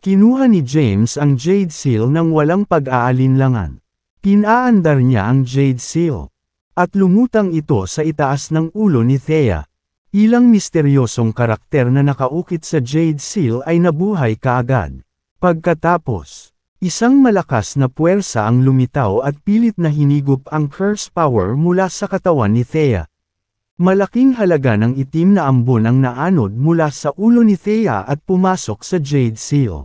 Kinuha ni James ang Jade Seal nang walang pag-aalinlangan. Pinaandar niya ang Jade Seal. At lumutang ito sa itaas ng ulo ni Thea. Ilang misteryosong karakter na nakaukit sa Jade Seal ay nabuhay kaagad. Pagkatapos, isang malakas na puwersa ang lumitaw at pilit na hinigop ang curse power mula sa katawan ni Thea. Malaking halaga ng itim na ambon ang naanod mula sa ulo ni Thea at pumasok sa Jade Seal.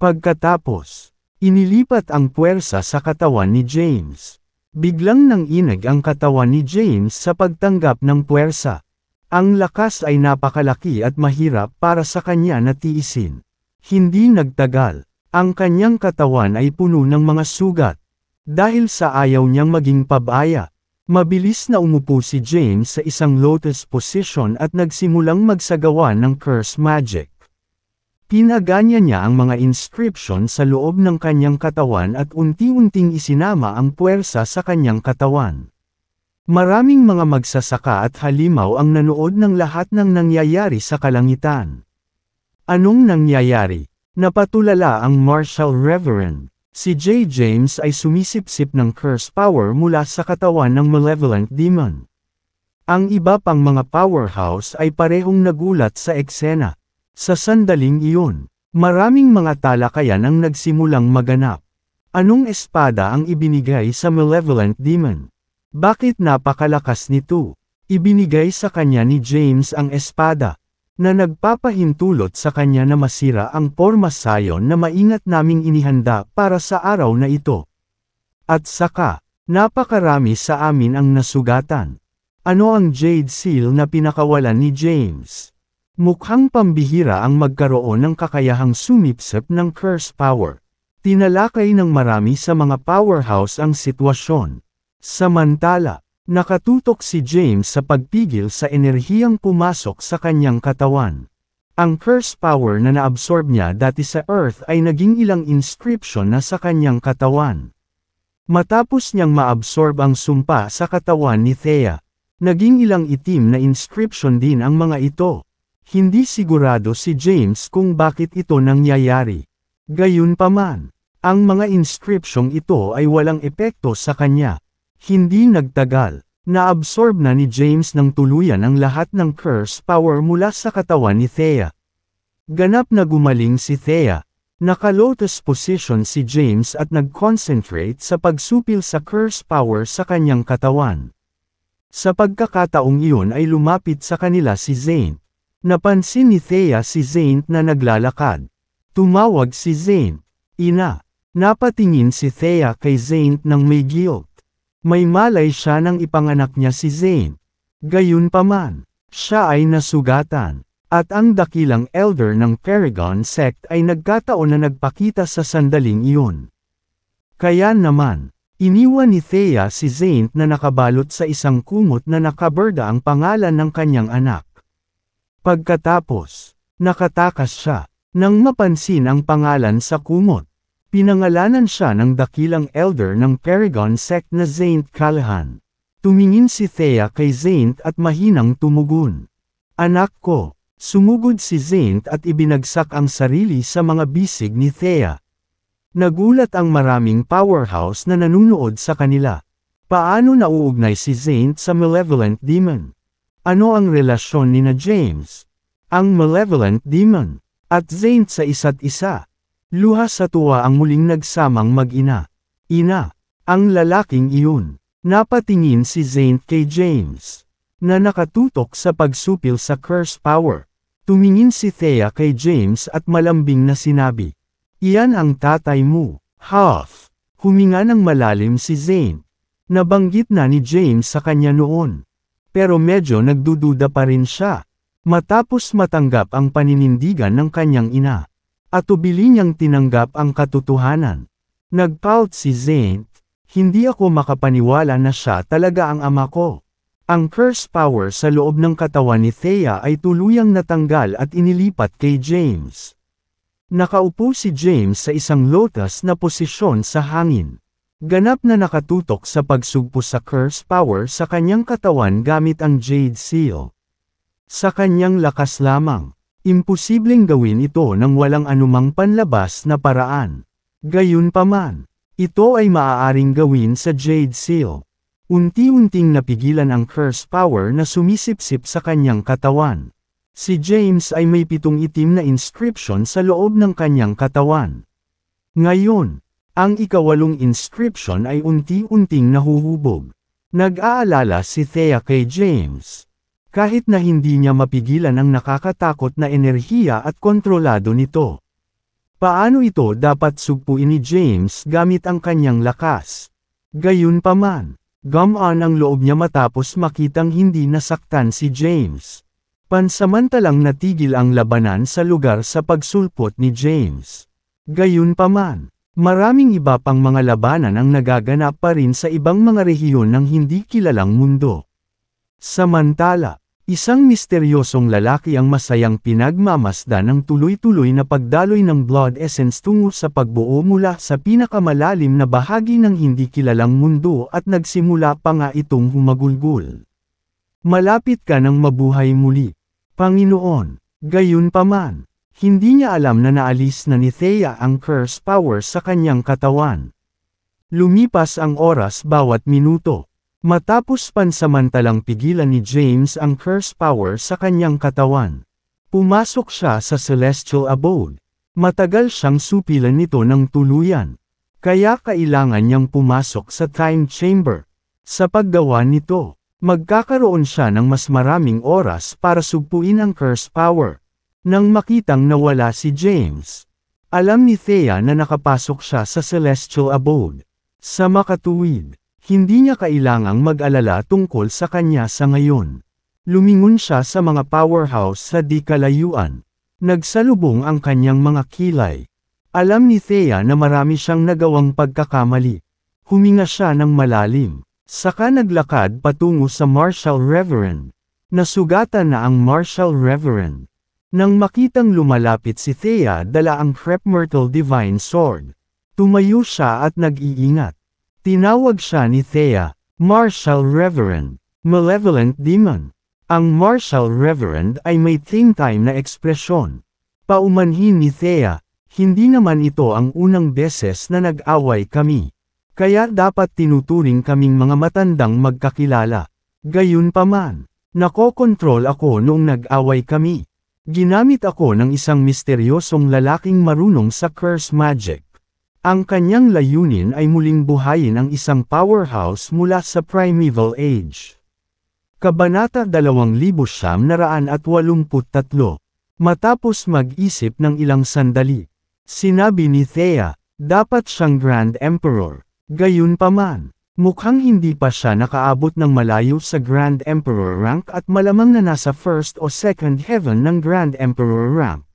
Pagkatapos, inilipat ang puwersa sa katawan ni James. Biglang nanginag ang katawan ni James sa pagtanggap ng puwersa. Ang lakas ay napakalaki at mahirap para sa kanya na tiisin. Hindi nagtagal, ang kanyang katawan ay puno ng mga sugat. Dahil sa ayaw niyang maging pabaya, mabilis na umupo si James sa isang lotus position at nagsimulang magsagawa ng curse magic. Pinaganya niya ang mga inscription sa loob ng kanyang katawan at unti-unting isinama ang puwersa sa kanyang katawan. Maraming mga magsasaka at halimaw ang nanood ng lahat ng nangyayari sa kalangitan. Anong nangyayari? Napatulala ang Martial Reverend. Si J. James ay sumisipsip ng curse power mula sa katawan ng malevolent demon. Ang iba pang mga powerhouse ay parehong nagulat sa eksena. Sa sandaling iyon, maraming mga talakayan ang nagsimulang maganap. Anong espada ang ibinigay sa malevolent demon? Bakit napakalakas nito? Ibinigay sa kanya ni James ang espada, na nagpapahintulot sa kanya na masira ang pormasayon na maingat naming inihanda para sa araw na ito. At saka, napakarami sa amin ang nasugatan. Ano ang Jade Seal na pinakawalan ni James? Mukhang pambihira ang magkaroon ng kakayahang sumipsip ng curse power. Tinalakay ng marami sa mga powerhouse ang sitwasyon. Samantala, nakatutok si James sa pagpigil sa enerhiyang pumasok sa kanyang katawan. Ang curse power na naabsorb niya dati sa Earth ay naging ilang inscription na sa kanyang katawan. Matapos niyang maabsorb ang sumpa sa katawan ni Thea, naging ilang itim na inscription din ang mga ito. Hindi sigurado si James kung bakit ito nangyayari. Gayunpaman, ang mga inscripsyong ito ay walang epekto sa kanya. Hindi nagtagal, naabsorb na ni James ng tuluyan ang lahat ng curse power mula sa katawan ni Thea. Ganap na gumaling si Thea. Naka-lotus position si James at nag-concentrate sa pagsupil sa curse power sa kanyang katawan. Sa pagkakataong iyon ay lumapit sa kanila si Zane. Napansin ni Thea si Zane na naglalakad. Tumawag si Zane. Ina. Napatingin si Thea kay Zane ng may guilt. May malay siya nang ipanganak niya si Zane. Gayunpaman, siya ay nasugatan. At ang dakilang elder ng Paragon sect ay nagkataon na nagpakita sa sandaling iyon. Kaya naman, iniwan ni Thea si Zane na nakabalot sa isang kumot na nakaberda ang pangalan ng kanyang anak. Pagkatapos, nakatakas siya. Nang mapansin ang pangalan sa kumot, pinangalanan siya ng dakilang elder ng Paragon sect na Zane Callahan. Tumingin si Thea kay Zane at mahinang tumugon. Anak ko, sumugod si Zane at ibinagsak ang sarili sa mga bisig ni Thea. Nagulat ang maraming powerhouse na nanunood sa kanila. Paano nauugnay si Zane sa malevolent demon? Ano ang relasyon ni na James, ang malevolent demon, at Zane sa isa't isa? Luha sa tuwa ang muling nagsamang mag-ina. Ina, ang lalaking iyon. Napatingin si Zane kay James, na nakatutok sa pagsupil sa curse power. Tumingin si Thea kay James at malambing na sinabi, "Iyan ang tatay mo." Huff! Huminga ng malalim si Zane. Nabanggit na ni James sa kanya noon. Pero medyo nagdududa pa rin siya. Matapos matanggap ang paninindigan ng kanyang ina. At ubili niyang tinanggap ang katotohanan. Nag-pout si Zane, "Hindi ako makapaniwala na siya talaga ang ama ko." Ang curse power sa loob ng katawan ni Thea ay tuluyang natanggal at inilipat kay James. Nakaupo si James sa isang lotus na posisyon sa hangin. Ganap na nakatutok sa pagsugpo sa curse power sa kanyang katawan gamit ang Jade Seal. Sa kanyang lakas lamang, Imposibleng gawin ito nang walang anumang panlabas na paraan. Gayunpaman, ito ay maaaring gawin sa Jade Seal. Unti-unting napigilan ang curse power na sumisipsip sa kanyang katawan. Si James ay may 7 itim na inscription sa loob ng kanyang katawan. Ngayon, ang ika-8 inscription ay unti-unting nahuhubog. Nag-aalala si Thea kay James. Kahit na hindi niya mapigilan ang nakakatakot na enerhiya at kontrolado nito. Paano ito dapat sugpuin ni James gamit ang kanyang lakas? Gayunpaman, gumaan ang loob niya matapos makitang hindi nasaktan si James. Pansamantalang natigil ang labanan sa lugar sa pagsulpot ni James. Gayunpaman, maraming iba pang mga labanan ang nagaganap pa rin sa ibang mga rehiyon ng hindi kilalang mundo. Samantala, isang misteryosong lalaki ang masayang pinagmamasdan ng tuloy-tuloy na pagdaloy ng blood essence tungo sa pagbuo mula sa pinakamalalim na bahagi ng hindi kilalang mundo at nagsimula pa nga itong humagulgol. Malapit ka nang mabuhay muli, Panginoon. Gayunpaman, hindi niya alam na naalis na ni Thea ang curse power sa kanyang katawan. Lumipas ang oras bawat minuto. Matapos pansamantalang pigilan ni James ang curse power sa kanyang katawan. Pumasok siya sa celestial abode. Matagal siyang supilan nito ng tuluyan. Kaya kailangan niyang pumasok sa time chamber. Sa paggawa nito, magkakaroon siya ng mas maraming oras para sugpuin ang curse power. Nang makitang nawala si James, alam ni Thea na nakapasok siya sa celestial abode. Sa makatuwid, hindi niya kailangang mag-alala tungkol sa kanya sa ngayon. Lumingon siya sa mga powerhouse sa di kalayuan. Nagsalubong ang kanyang mga kilay. Alam ni Thea na marami siyang nagawang pagkakamali. Huminga siya ng malalim. Saka naglakad patungo sa Martial Reverend. Nasugatan na ang Martial Reverend. Nang makitang lumalapit si Thea, dala ang Crep Myrtle Divine Sword. Tumayo siya at nag-iingat. Tinawag siya ni Thea, Martial Reverend, Malevolent Demon. Ang Martial Reverend ay may time na ekspresyon. Paumanhin ni Thea, hindi naman ito ang unang beses na nag-away kami. Kaya dapat tinuturing kaming mga matandang magkakilala. Gayunpaman, nakokontrol ako noong nag-away kami. Ginamit ako ng isang misteryosong lalaking marunong sa curse magic. Ang kanyang layunin ay muling buhayin ang isang powerhouse mula sa Primeval Age. Kabanata 2983. Matapos mag-isip ng ilang sandali, sinabi ni Thea, dapat siyang Grand Emperor. Gayunpaman, mukhang hindi pa siya nakaabot ng malayo sa Grand Emperor rank at malamang na nasa first o second heaven ng Grand Emperor rank.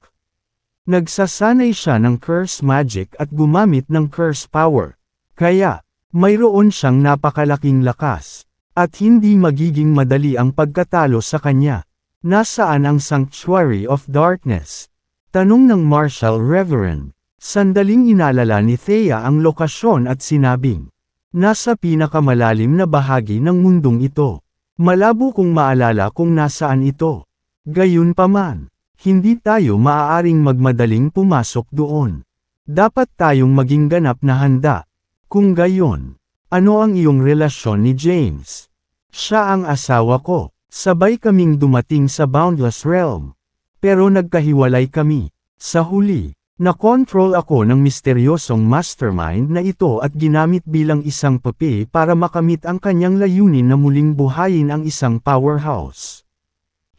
Nagsasanay siya ng curse magic at gumamit ng curse power. Kaya, mayroon siyang napakalaking lakas. At hindi magiging madali ang pagkatalo sa kanya. Nasaan ang Sanctuary of Darkness? Tanong ng Martial Reverend. Sandaling inalala ni Thea ang lokasyon at sinabing, nasa pinakamalalim na bahagi ng mundong ito. Malabo kung maalala kung nasaan ito. Gayunpaman, hindi tayo maaaring magmadaling pumasok doon. Dapat tayong maging ganap na handa. Kung gayon, ano ang iyong relasyon ni James? Siya ang asawa ko. Sabay kaming dumating sa Boundless Realm. Pero nagkahiwalay kami. Sa huli, nakontrol ako ng misteryosong mastermind na ito at ginamit bilang isang papi para makamit ang kanyang layunin na muling buhayin ang isang powerhouse.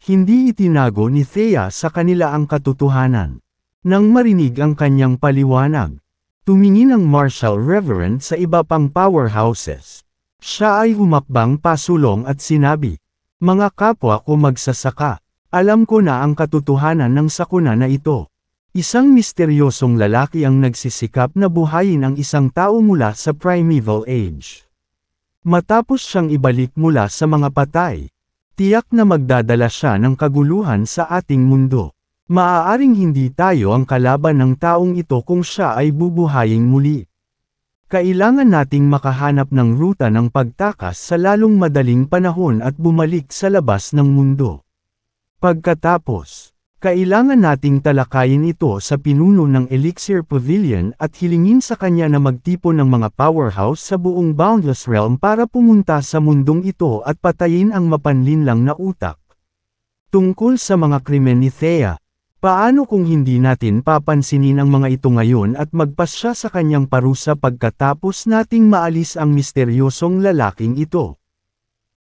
Hindi itinago ni Thea sa kanila ang katotohanan. Nang marinig ang kanyang paliwanag, tumingin ang Martial Reverend sa iba pang powerhouses. Siya ay humakbang pasulong at sinabi, mga kapwa ko magsasaka, alam ko na ang katotohanan ng sakuna na ito. Isang misteryosong lalaki ang nagsisikap na buhayin ang isang tao mula sa Primeval Age. Matapos siyang ibalik mula sa mga patay, tiyak na magdadala siya ng kaguluhan sa ating mundo. Maaaring hindi tayo ang kalaban ng taong ito kung siya ay bubuhayin muli. Kailangan nating makahanap ng ruta ng pagtakas sa lalong madaling panahon at bumalik sa labas ng mundo. Pagkatapos, Kailangan nating talakayin ito sa pinuno ng Elixir Pavilion at hilingin sa kanya na magtipon ng mga powerhouse sa buong Boundless Realm para pumunta sa mundong ito at patayin ang mapanlinlang na utak. Tungkol sa mga krimen ni Thea, paano kung hindi natin papansinin ang mga ito ngayon at magpasya sa kanyang parusa pagkatapos nating maalis ang misteryosong lalaking ito?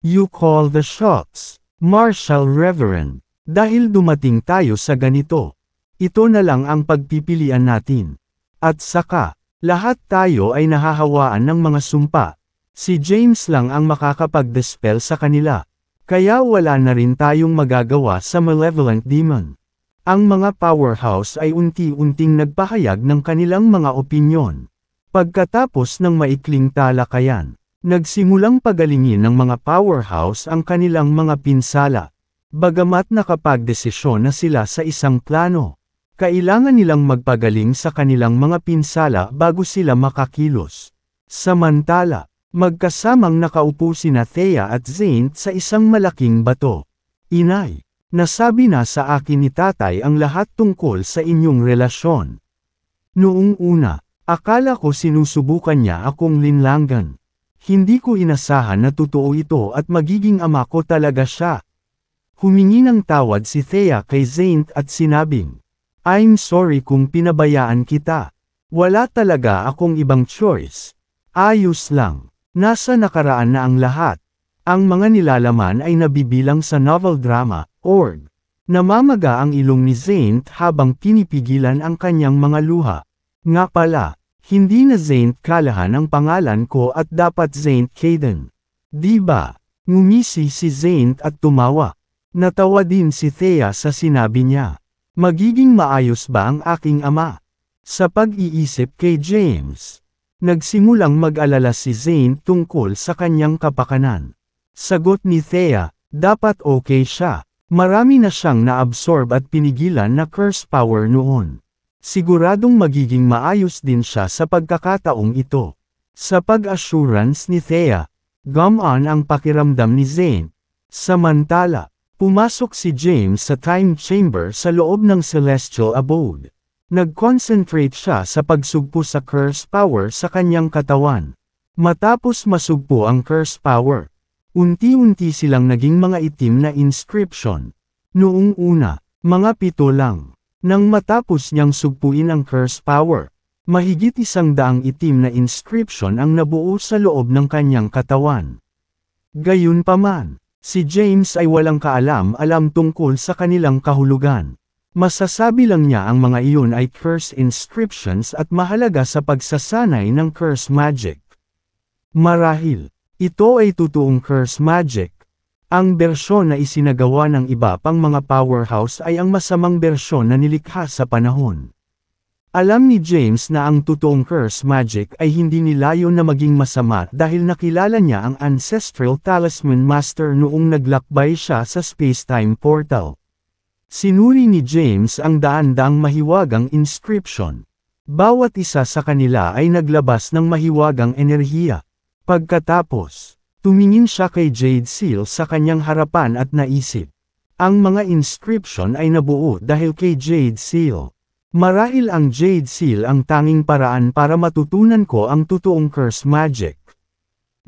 You call the shots, Marshal Reverend. Dahil dumating tayo sa ganito, ito na lang ang pagpipilian natin. At saka, lahat tayo ay nahahawaan ng mga sumpa. Si James lang ang makakapag-dispel sa kanila. Kaya wala na rin tayong magagawa sa malevolent demon. Ang mga powerhouse ay unti-unting nagpahayag ng kanilang mga opinyon. Pagkatapos ng maikling talakayan, nagsimulang pagalingin ng mga powerhouse ang kanilang mga pinsala. Bagamat nakapagdesisyon na sila sa isang plano, kailangan nilang magpagaling sa kanilang mga pinsala bago sila makakilos. Samantala, magkasamang nakaupo sina Thea at Zane sa isang malaking bato. Inay, nasabi na sa akin ni tatay ang lahat tungkol sa inyong relasyon. Noong una, akala ko sinusubukan niya akong linlangan. Hindi ko inasahan na totoo ito at magiging ama ko talaga siya. Humingi ng tawad si Thea kay Zane at sinabing, I'm sorry kung pinabayaan kita. Wala talaga akong ibang choice. Ayos lang. Nasa nakaraan na ang lahat. Ang mga nilalaman ay nabibilang sa novel drama, org. Namamaga ang ilong ni Zane habang pinipigilan ang kanyang mga luha. Nga pala, hindi na Zane Callahan ang pangalan ko at dapat Zane Caden. Diba? Ngumisi si Zane at tumawa. Natawa din si Thea sa sinabi niya. Magiging maayos ba ang aking ama? Sa pag-iisip kay James, nagsimulang mag-alala si Zane tungkol sa kanyang kapakanan. Sagot ni Thea, dapat okay siya. Marami na siyang na-absorb at pinigilan na curse power noon. Siguradong magiging maayos din siya sa pagkakataong ito. Sa pag-assurance ni Thea, gumaan ang pakiramdam ni Zane. Samantala, pumasok si James sa time chamber sa loob ng Celestial Abode. Nag-concentrate siya sa pagsugpo sa curse power sa kanyang katawan. Matapos masugpo ang curse power, unti-unti silang naging mga itim na inscription. Noong una, mga 7 lang. Nang matapos niyang sugpuin ang curse power, mahigit 100 itim na inscription ang nabuo sa loob ng kanyang katawan. Gayunpaman, si James ay walang kaalam-alam tungkol sa kanilang kahulugan. Masasabi lang niya ang mga iyon ay curse inscriptions at mahalaga sa pagsasanay ng curse magic. Marahil, ito ay totoong curse magic. Ang bersyon na isinagawa ng iba pang mga powerhouse ay ang masamang bersyon na nilikha sa panahon. Alam ni James na ang totoong curse magic ay hindi nilayon na maging masama dahil nakilala niya ang Ancestral Talisman Master noong naglakbay siya sa space-time portal. Sinuri ni James ang daan-daang mahiwagang inscription. Bawat isa sa kanila ay naglabas ng mahiwagang enerhiya. Pagkatapos, tumingin siya kay Jade Seal sa kanyang harapan at naisip. Ang mga inscription ay nabuo dahil kay Jade Seal. Marahil ang Jade Seal ang tanging paraan para matutunan ko ang totoong curse magic.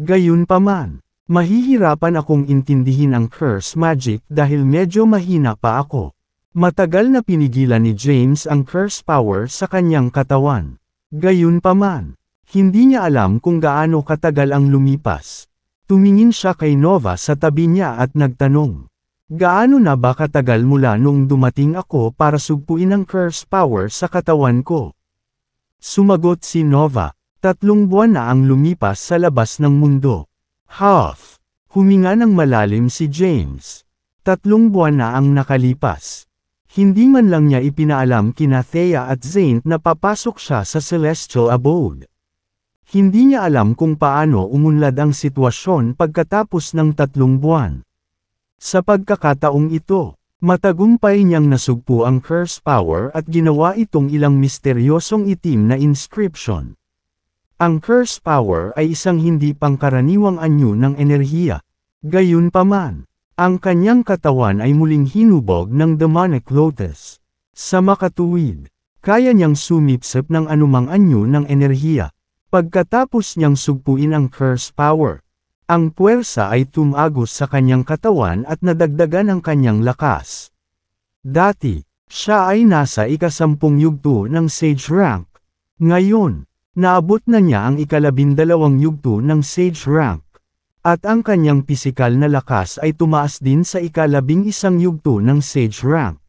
Gayunpaman, mahihirapan akong intindihin ang curse magic dahil medyo mahina pa ako. Matagal na pinigilan ni James ang curse power sa kanyang katawan. Gayunpaman, hindi niya alam kung gaano katagal ang lumipas. Tumingin siya kay Nova sa tabi niya at nagtanong. Gaano na ba katagal mula nung dumating ako para sugpuin ang curse power sa katawan ko? Sumagot si Nova, 3 buwan na ang lumipas sa labas ng mundo. Half. Huminga ng malalim si James. 3 buwan na ang nakalipas. Hindi man lang niya ipinaalam kina Thea at Zane na papasok siya sa Celestial Abode. Hindi niya alam kung paano umunlad ang sitwasyon pagkatapos ng 3 buwan. Sa pagkakataong ito, matagumpay niyang nasugpo ang curse power at ginawa itong ilang misteryosong itim na inscription. Ang curse power ay isang hindi pangkaraniwang anyo ng enerhiya. Gayunpaman, Ang kanyang katawan ay muling hinubog ng demonic lotus. Sa makatuwid, kaya niyang sumipsip ng anumang anyo ng enerhiya. Pagkatapos niyang sugpuin ang curse power, ang puwersa ay tumagos sa kanyang katawan at nadagdagan ang kanyang lakas. Dati, siya ay nasa ika-10 yugto ng Sage rank. Ngayon, naabot na niya ang ika-12 yugto ng Sage rank. At ang kanyang pisikal na lakas ay tumaas din sa ika-11 yugto ng Sage rank.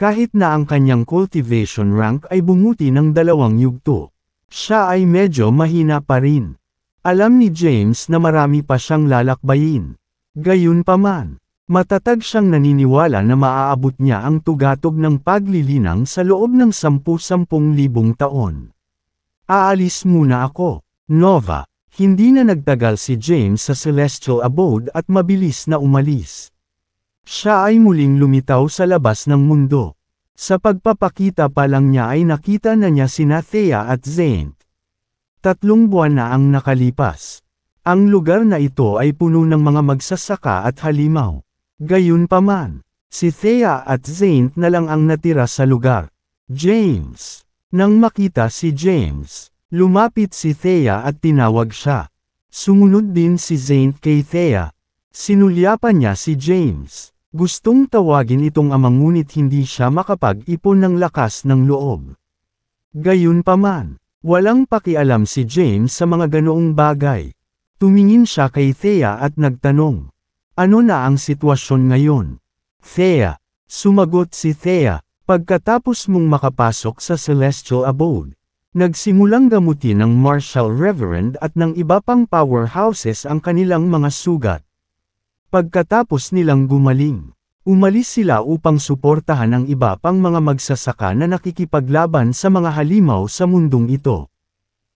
Kahit na ang kanyang cultivation rank ay bumuti ng 2 yugto, siya ay medyo mahina pa rin. Alam ni James na marami pa siyang lalakbayin. Gayunpaman, matatag siyang naniniwala na maaabot niya ang tugatog ng paglilinang sa loob ng 10,000 taon. Aalis muna ako, Nova. Hindi na nagtagal si James sa Celestial Abode at mabilis na umalis. Siya ay muling lumitaw sa labas ng mundo. Sa pagpapakita pa lang niya ay nakita na niya sina Thea at Zaint. 3 buwan na ang nakalipas. Ang lugar na ito ay puno ng mga magsasaka at halimaw. Gayunpaman, si Thea at Zaint na lang ang natira sa lugar. James. Nang makita si James, lumapit si Thea at tinawag siya. Sumunod din si Zaint kay Thea. Sinulyapan niya si James. Gustong tawagin itong ama ngunit hindi siya makapag-ipon ng lakas ng loob. Gayunpaman, walang pakialam si James sa mga ganoong bagay. Tumingin siya kay Thea at nagtanong, ano na ang sitwasyon ngayon? Thea, sumagot si Thea, pagkatapos mong makapasok sa Celestial Abode. Nagsimulang gamutin ng Martial Reverend at ng iba pang powerhouses ang kanilang mga sugat. Pagkatapos nilang gumaling, umalis sila upang suportahan ang iba pang mga magsasaka na nakikipaglaban sa mga halimaw sa mundong ito.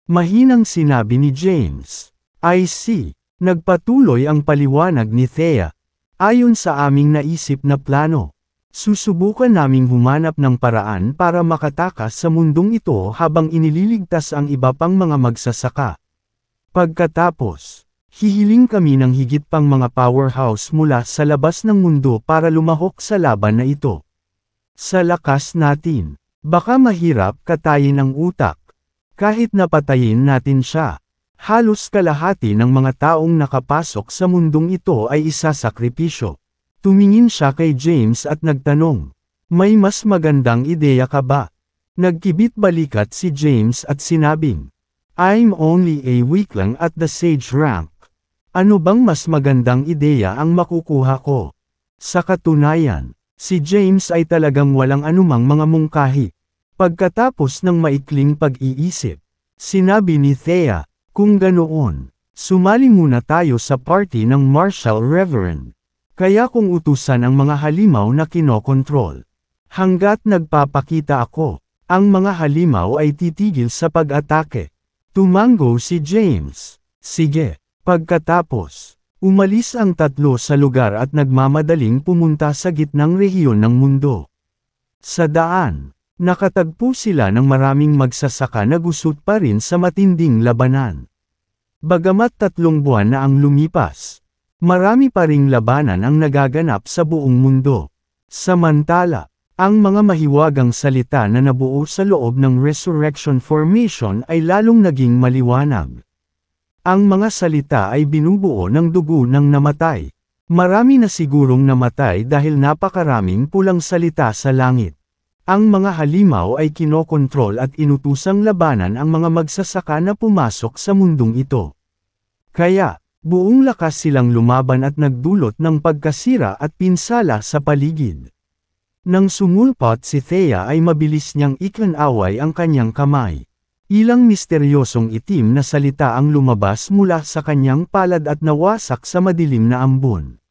Mahinang sinabi ni James, I see. Nagpatuloy ang paliwanag ni Thea. Ayon sa aming naisip na plano, susubukan naming humanap ng paraan para makatakas sa mundong ito habang inililigtas ang iba pang mga magsasaka. Pagkatapos, hihiling kami ng higit pang mga powerhouse mula sa labas ng mundo para lumahok sa laban na ito. Sa lakas natin, baka mahirap katayin ang utak. Kahit napatayin natin siya, halos kalahati ng mga taong nakapasok sa mundong ito ay isasakripisyo. Tumingin siya kay James at nagtanong, may mas magandang ideya ka ba? Nagkibit balikat si James at sinabing, I'm only a weakling at the Sage rank. Ano bang mas magandang ideya ang makukuha ko? Sa katunayan, si James ay talagang walang anumang mga mungkahi. Pagkatapos ng maikling pag-iisip, sinabi ni Thea, kung ganoon, sumali muna tayo sa party ng Martial Reverend. Kaya kung utusan ang mga halimaw na kinokontrol. Hanggat nagpapakita ako, ang mga halimaw ay titigil sa pag-atake. Tumango si James. Sige. Pagkatapos, umalis ang tatlo sa lugar at nagmamadaling pumunta sa gitnang rehiyon ng mundo. Sa daan, nakatagpo sila ng maraming magsasaka na gusot pa rin sa matinding labanan. Bagamat 3 buwan na ang lumipas, marami pa ring labanan ang nagaganap sa buong mundo. Samantala, ang mga mahiwagang salita na nabuo sa loob ng Resurrection Formation ay lalong naging maliwanag. Ang mga salita ay binubuo ng dugo ng namatay. Marami na sigurong namatay dahil napakaraming pulang salita sa langit. Ang mga halimaw ay kinokontrol at inutusang labanan ang mga magsasaka na pumasok sa mundong ito. Kaya, buong lakas silang lumaban at nagdulot ng pagkasira at pinsala sa paligid. Nang sumulpot si Thea ay mabilis niyang ikinaway ang kanyang kamay. Ilang misteryosong itim na salita ang lumabas mula sa kanyang palad at nawasak sa madilim na ambon.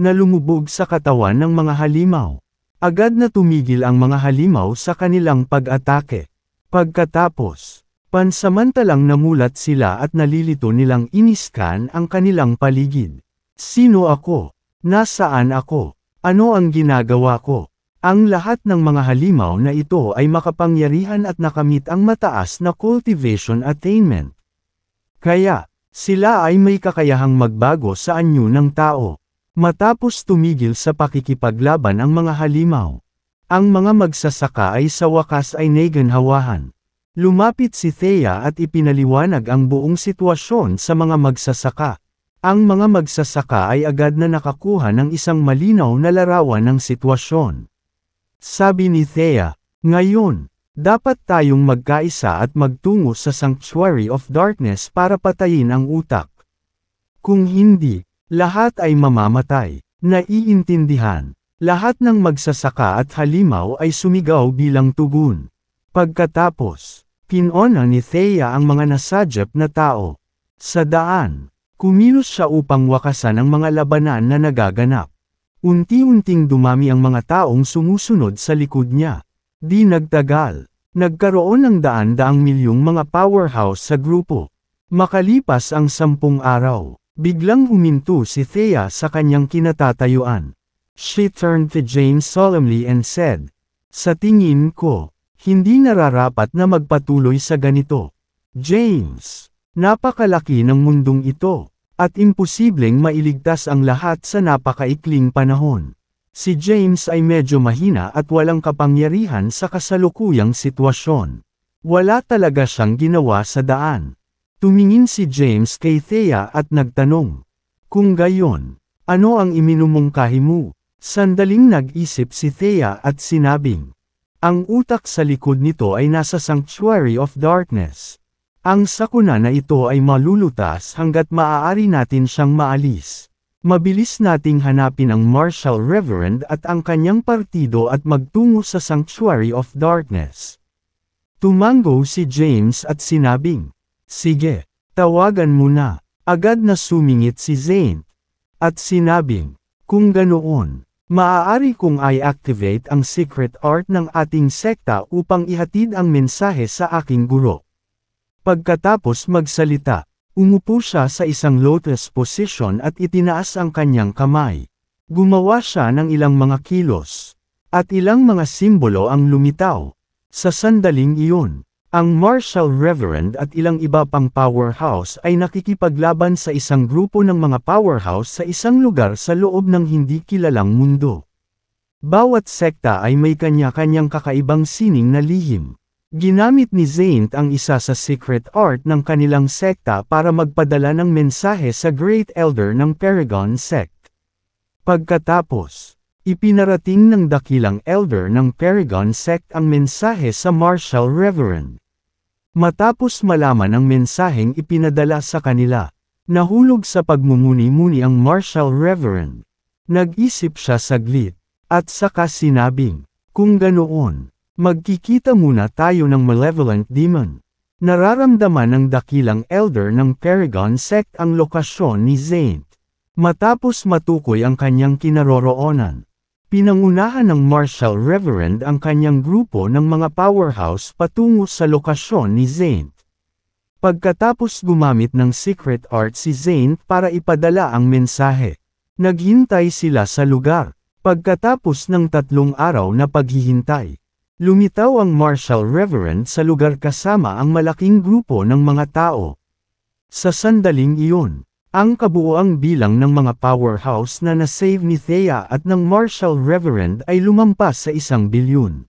Nalumubog sa katawan ng mga halimaw. Agad na tumigil ang mga halimaw sa kanilang pag-atake. Pagkatapos, pansamantalang namulat sila at nalilito nilang iniskan ang kanilang paligid. Sino ako? Nasaan ako? Ano ang ginagawa ko? Ang lahat ng mga halimaw na ito ay makapangyarihan at nakamit ang mataas na cultivation attainment. Kaya, sila ay may kakayahang magbago sa anyo ng tao. Matapos tumigil sa pakikipaglaban ang mga halimaw, ang mga magsasaka ay sa wakas ay naganhawahan. Lumapit si Thea at ipinaliwanag ang buong sitwasyon sa mga magsasaka. Ang mga magsasaka ay agad na nakakuha ng isang malinaw na larawan ng sitwasyon. Sabi ni Thea, "Ngayon, dapat tayong magkaisa at magtungo sa Sanctuary of Darkness para patayin ang utak. Kung hindi, lahat ay mamamatay." Naiintindihan. Lahat ng magsasaka at halimaw ay sumigaw bilang tugon. Pagkatapos, pinona ni Thea ang mga nasadyap na tao. Sa daan, kumilos siya upang wakasan ang mga labanan na nagaganap. Unti-unting dumami ang mga taong sumusunod sa likod niya. Di nagtagal, nagkaroon ng daan-daang milyong mga powerhouse sa grupo. Makalipas ang 10 araw, biglang huminto si Thea sa kanyang kinatatayuan. She turned to James solemnly and said, "Sa tingin ko, hindi nararapat na magpatuloy sa ganito. James, napakalaki ng mundong ito, at imposibleng mailigtas ang lahat sa napakaikling panahon." Si James ay medyo mahina at walang kapangyarihan sa kasalukuyang sitwasyon. Wala talaga siyang ginawa sa daan. Tumingin si James kay Thea at nagtanong, "Kung gayon, ano ang iminumungkahi mo?" Sandaling nag-isip si Thea at sinabing, "Ang utak sa likod nito ay nasa Sanctuary of Darkness. Ang sakuna na ito ay malulutas hanggat maaari natin siyang maalis. Mabilis nating hanapin ang Martial Reverend at ang kanyang partido at magtungo sa Sanctuary of Darkness." Tumango si James at sinabing, "Sige, tawagan mo na." Agad na sumingit si Zane. At sinabing, "Kung ganoon, maaari kong i-activate ang secret art ng ating sekta upang ihatid ang mensahe sa aking guro." Pagkatapos magsalita, umupo siya sa isang lotus position at itinaas ang kanyang kamay. Gumawa siya ng ilang mga kilos, at ilang mga simbolo ang lumitaw. Sa sandaling iyon, ang Martial Reverend at ilang iba pang powerhouse ay nakikipaglaban sa isang grupo ng mga powerhouse sa isang lugar sa loob ng hindi kilalang mundo. Bawat sekta ay may kanya-kanyang kakaibang sining na lihim. Ginamit ni Zane ang isa sa secret art ng kanilang sekta para magpadala ng mensahe sa Great Elder ng Paragon Sect. Pagkatapos, ipinarating ng dakilang Elder ng Paragon Sect ang mensahe sa Martial Reverend. Matapos malaman ang mensaheng ipinadala sa kanila, nahulog sa pagmumuni-muni ang Martial Reverend. Nag-isip siya saglit, at saka sinabing, "Kung ganoon, magkikita muna tayo ng malevolent demon." Nararamdaman ng dakilang elder ng Paragon Sect ang lokasyon ni Zane. Matapos matukoy ang kanyang kinaroroonan, pinangunahan ng Martial Reverend ang kanyang grupo ng mga powerhouse patungo sa lokasyon ni Zane. Pagkatapos gumamit ng secret art si Zane para ipadala ang mensahe, naghintay sila sa lugar. Pagkatapos ng 3 araw na paghihintay, lumitaw ang Martial Reverend sa lugar kasama ang malaking grupo ng mga tao. Sa sandaling iyon, ang kabuuang bilang ng mga powerhouse na nasave ni Thea at ng Martial Reverend ay lumampas sa 1 bilyon.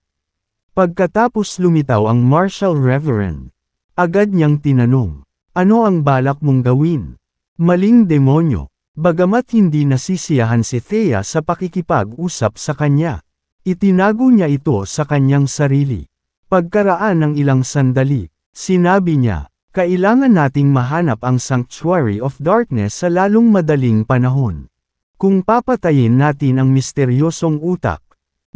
Pagkatapos lumitaw ang Martial Reverend, agad niyang tinanong, "Ano ang balak mong gawin?" Maling demonyo. Bagamat hindi nasisiyahan si Thea sa pakikipag-usap sa kanya, itinago niya ito sa kanyang sarili. Pagkaraan ng ilang sandali, sinabi niya, "Kailangan nating mahanap ang Sanctuary of Darkness sa lalong madaling panahon. Kung papatayin natin ang misteryosong utak,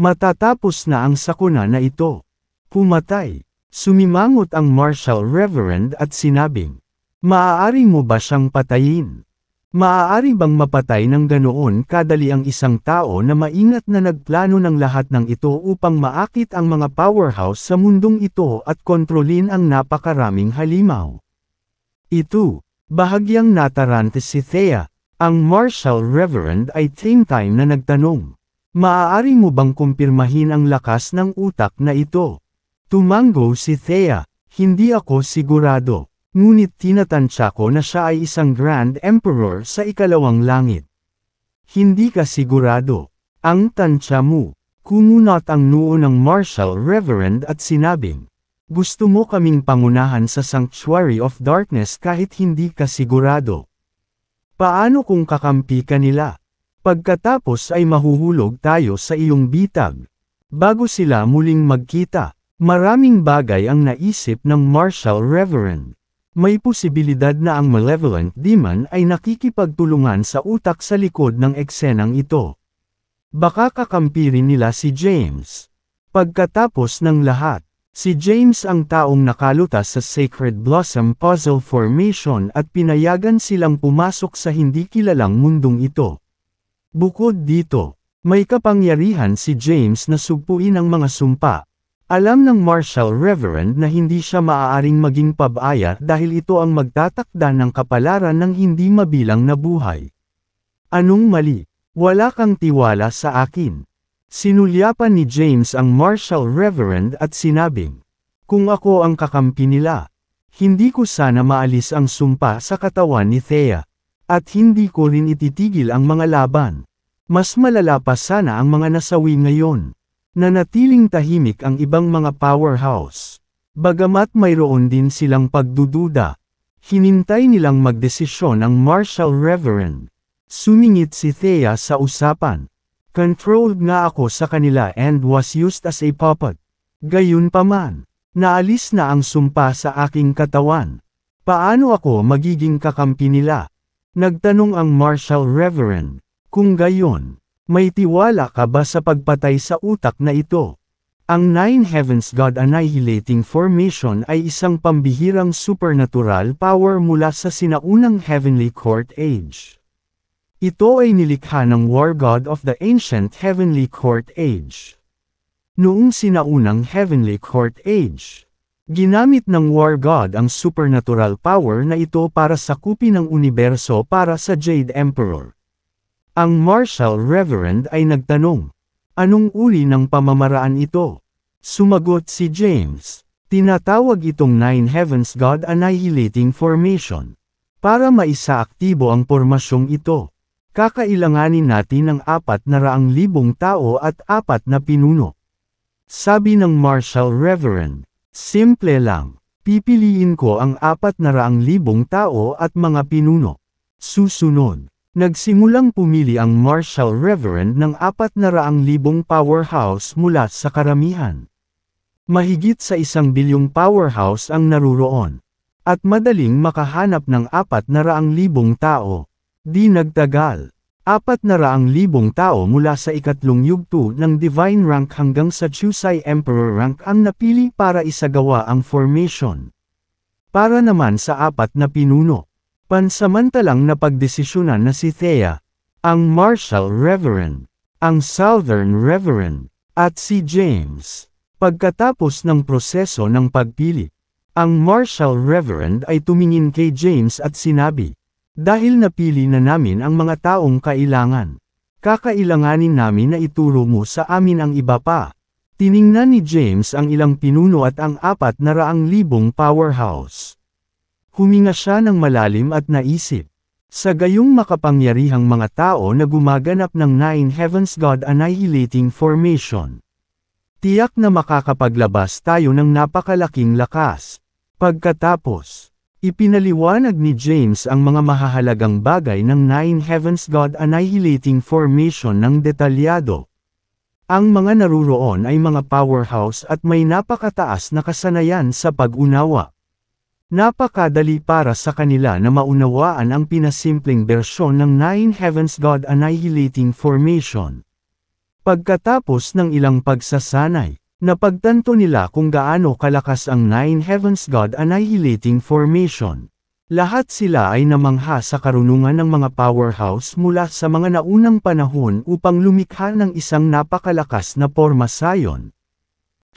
matatapos na ang sakuna na ito." Pumatay. Sumimangot ang Martial Reverend at sinabing, "Maaari mo ba siyang patayin? Maaari bang mapatay ng ganoon kadali ang isang tao na maingat na nagplano ng lahat ng ito upang maakit ang mga powerhouse sa mundong ito at kontrolin ang napakaraming halimaw?" Ito, bahagyang natarante si Thea. Ang Martial Reverend ay same time na nagtanong, "Maaari mo bang kumpirmahin ang lakas ng utak na ito?" Tumango si Thea, "Hindi ako sigurado. Ngunit tinatansya ko na siya ay isang Grand Emperor sa 2 langit. Hindi ka sigurado. Ang tansya mo. Kumunot ang noo ng Marshal Reverend at sinabing, gusto mo kaming pangunahan sa Sanctuary of Darkness kahit hindi ka sigurado. Paano kung kakampi ka nila? Pagkatapos ay mahuhulog tayo sa iyong bitag. Bago sila muling magkita, maraming bagay ang naisip ng Marshal Reverend. May posibilidad na ang malevolent demon ay nakikipagtulungan sa utak sa likod ng eksenang ito. Baka kakampi rin nila si James. Pagkatapos ng lahat, si James ang taong nakalutas sa Sacred Blossom Puzzle Formation at pinayagan silang pumasok sa hindi kilalang mundong ito. Bukod dito, may kapangyarihan si James na sugpuin ang mga sumpa. Alam ng Marshal Reverend na hindi siya maaaring maging pabaya dahil ito ang magtatakda ng kapalaran ng hindi mabilang na buhay. Anong mali? Wala kang tiwala sa akin. Sinulyapan ni James ang Marshal Reverend at sinabing, kung ako ang kakampi nila, hindi ko sana maalis ang sumpa sa katawan ni Thea. At hindi ko rin ititigil ang mga laban. Mas malala pa sana ang mga nasawi ngayon. Nanatiling tahimik ang ibang mga powerhouse. Bagamat mayroon din silang pagdududa, hinintay nilang magdesisyon ang Marshal Reverend. Sumingit si Thea sa usapan. Controlled nga ako sa kanila and was used as a puppet. Gayunpaman, naalis na ang sumpa sa aking katawan. Paano ako magiging kakampi nila? Nagtanong ang Marshal Reverend. Kung gayon, may tiwala ka ba sa pagpatay sa utak na ito? Ang Nine Heavens God Annihilating Formation ay isang pambihirang supernatural power mula sa sinaunang Heavenly Court Age. Ito ay nilikha ng War God of the Ancient Heavenly Court Age. Noong sinaunang Heavenly Court Age, ginamit ng War God ang supernatural power na ito para sakupin ang universo para sa Jade Emperor. Ang Marshal Reverend ay nagtanong, anong uri ng pamamaraan ito? Sumagot si James, tinatawag itong Nine Heavens God Annihilating Formation. Para maisaaktibo ang pormasyong ito, kakailanganin natin ng 400,000 tao at 4 na pinuno. Sabi ng Marshal Reverend, simple lang, pipiliin ko ang 400,000 tao at mga pinuno. Susunod, nagsimulang pumili ang Marshal Reverend ng 400,000 powerhouse mula sa karamihan. Mahigit sa 1 bilyong powerhouse ang naruroon. At madaling makahanap ng 400,000 tao. Di nagtagal, 400,000 tao mula sa ikatlong yugto ng Divine Rank hanggang sa Chusai Emperor Rank ang napili para isagawa ang formation. Para naman sa 4 na pinuno, pansamantalang napagdesisyonan na si Thea, ang Marshal Reverend, ang Southern Reverend, at si James. Pagkatapos ng proseso ng pagpili, ang Marshal Reverend ay tumingin kay James at sinabi, dahil napili na namin ang mga taong kailangan, kakailanganin namin na ituro mo sa amin ang iba pa. Tiningnan ni James ang ilang pinuno at ang 400,000 powerhouse. Huminga siya ng malalim at naisip, sa gayong makapangyarihang mga tao na gumaganap ng Nine Heavens God Annihilating Formation. Tiyak na makakapaglabas tayo ng napakalaking lakas. Pagkatapos, ipinaliwanag ni James ang mga mahahalagang bagay ng Nine Heavens God Annihilating Formation ng detalyado. Ang mga naruroon ay mga powerhouse at may napakataas na kasanayan sa pag-unawa. Napakadali para sa kanila na maunawaan ang pinasimpleng bersyon ng Nine Heavens God Annihilating Formation. Pagkatapos ng ilang pagsasanay, napagtanto nila kung gaano kalakas ang Nine Heavens God Annihilating Formation. Lahat sila ay namangha sa karunungan ng mga powerhouse mula sa mga naunang panahon upang lumikha ng isang napakalakas na pormasyon.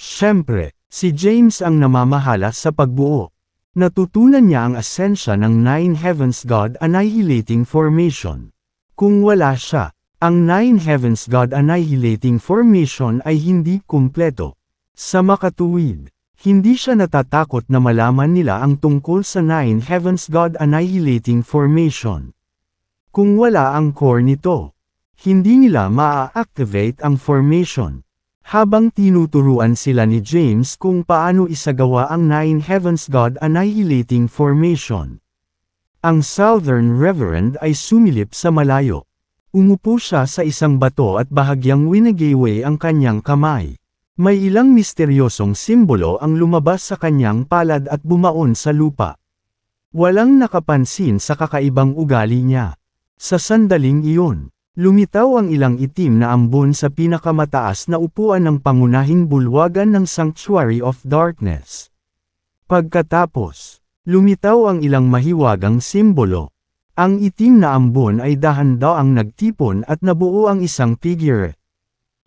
Siyempre, si James ang namamahala sa pagbuo. Natutunan niya ang asensya ng Nine Heavens God Annihilating Formation. Kung wala siya, ang Nine Heavens God Annihilating Formation ay hindi kumpleto. Sa makatuwid, hindi siya natatakot na malaman nila ang tungkol sa Nine Heavens God Annihilating Formation. Kung wala ang core nito, Hindi nila maa-activate ang formation. Habang tinuturuan sila ni James kung paano isagawa ang Nine Heavens God Annihilating Formation. Ang Southern Reverend ay sumilip sa malayo. Umupo siya sa isang bato at bahagyang winigiway ang kanyang kamay. May ilang misteryosong simbolo ang lumabas sa kanyang palad at bumaon sa lupa. Walang nakapansin sa kakaibang ugali niya. Sa sandaling iyon, lumitaw ang ilang itim na ambon sa pinakamataas na upuan ng pangunahing bulwagan ng Sanctuary of Darkness. Pagkatapos, lumitaw ang ilang mahiwagang simbolo. Ang itim na ambon ay dahan-daang nagtipon at nabuo ang isang figure.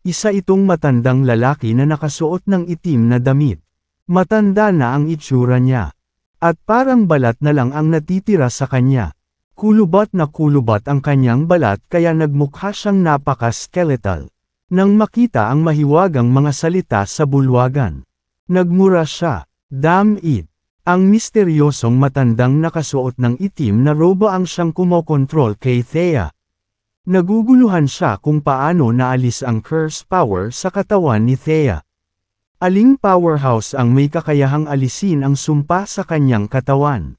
Isa itong matandang lalaki na nakasuot ng itim na damit. Matanda na ang itsura niya. At parang balat na lang ang natitira sa kanya. Kulubat na kulubat ang kanyang balat kaya nagmukha siyang napaka-skeletal. Nang makita ang mahiwagang mga salita sa bulwagan, nagmura siya, "Damn it!" Ang misteryosong matandang nakasuot ng itim na robe ang siyang kumokontrol kay Thea. Naguguluhan siya kung paano naalis ang curse power sa katawan ni Thea. Aling powerhouse ang may kakayahang alisin ang sumpa sa kanyang katawan.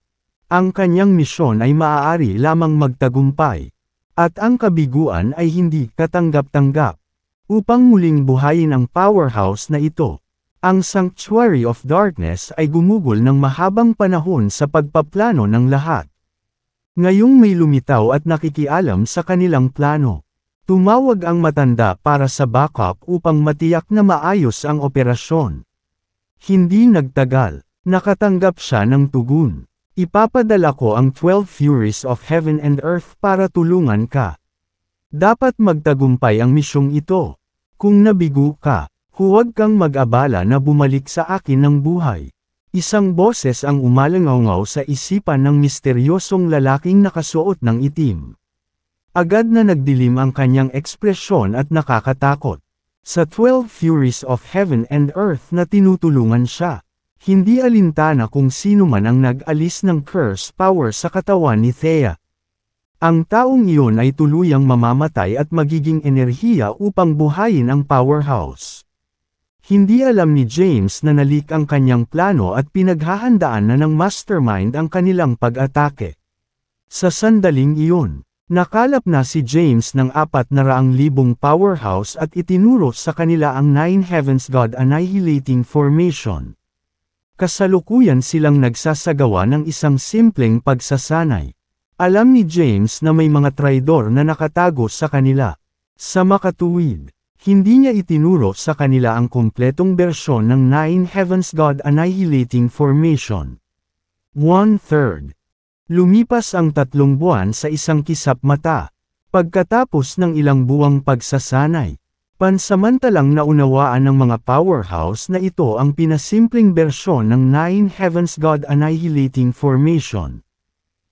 Ang kanyang misyon ay maaari lamang magtagumpay. At ang kabiguan ay hindi katanggap-tanggap. Upang muling buhayin ang powerhouse na ito, ang Sanctuary of Darkness ay gumugol ng mahabang panahon sa pagpaplano ng lahat. Ngayong may lumitaw at nakikialam sa kanilang plano. Tumawag ang matanda para sa backup upang matiyak na maayos ang operasyon. Hindi nagtagal, nakatanggap siya ng tugon. "Ipapadala ko ang 12 Furies of Heaven and Earth para tulungan ka. Dapat magtagumpay ang misyong ito. Kung nabigo ka, huwag kang mag-abala na bumalik sa akin ng buhay." Isang boses ang umalangaw sa isipan ng misteryosong lalaking nakasuot ng itim. Agad na nagdilim ang kanyang ekspresyon at nakakatakot. Sa 12 Furies of Heaven and Earth na tinutulungan siya, hindi alintana kung sino man ang nag-alis ng curse power sa katawan ni Thea. Ang taong iyon ay tuluyang mamamatay at magiging enerhiya upang buhayin ang powerhouse. Hindi alam ni James na nalik ang kanyang plano at pinaghahandaan na ng mastermind ang kanilang pag-atake. Sa sandaling iyon, nakalap na si James ng 400,000 powerhouse at itinuro sa kanila ang Nine Heavens God Annihilating Formation. Kasalukuyan silang nagsasagawa ng isang simpleng pagsasanay. Alam ni James na may mga traidor na nakatago sa kanila. Sa makatuwid, hindi niya itinuro sa kanila ang kumpletong bersyon ng Nine Heavens God Annihilating Formation. 1/3. Lumipas ang 3 buwan sa isang kisap mata. Pagkatapos ng ilang buwang pagsasanay, pansamantalang naunawaan ng mga powerhouse na ito ang pinasimpleng bersyon ng Nine Heavens God Annihilating Formation.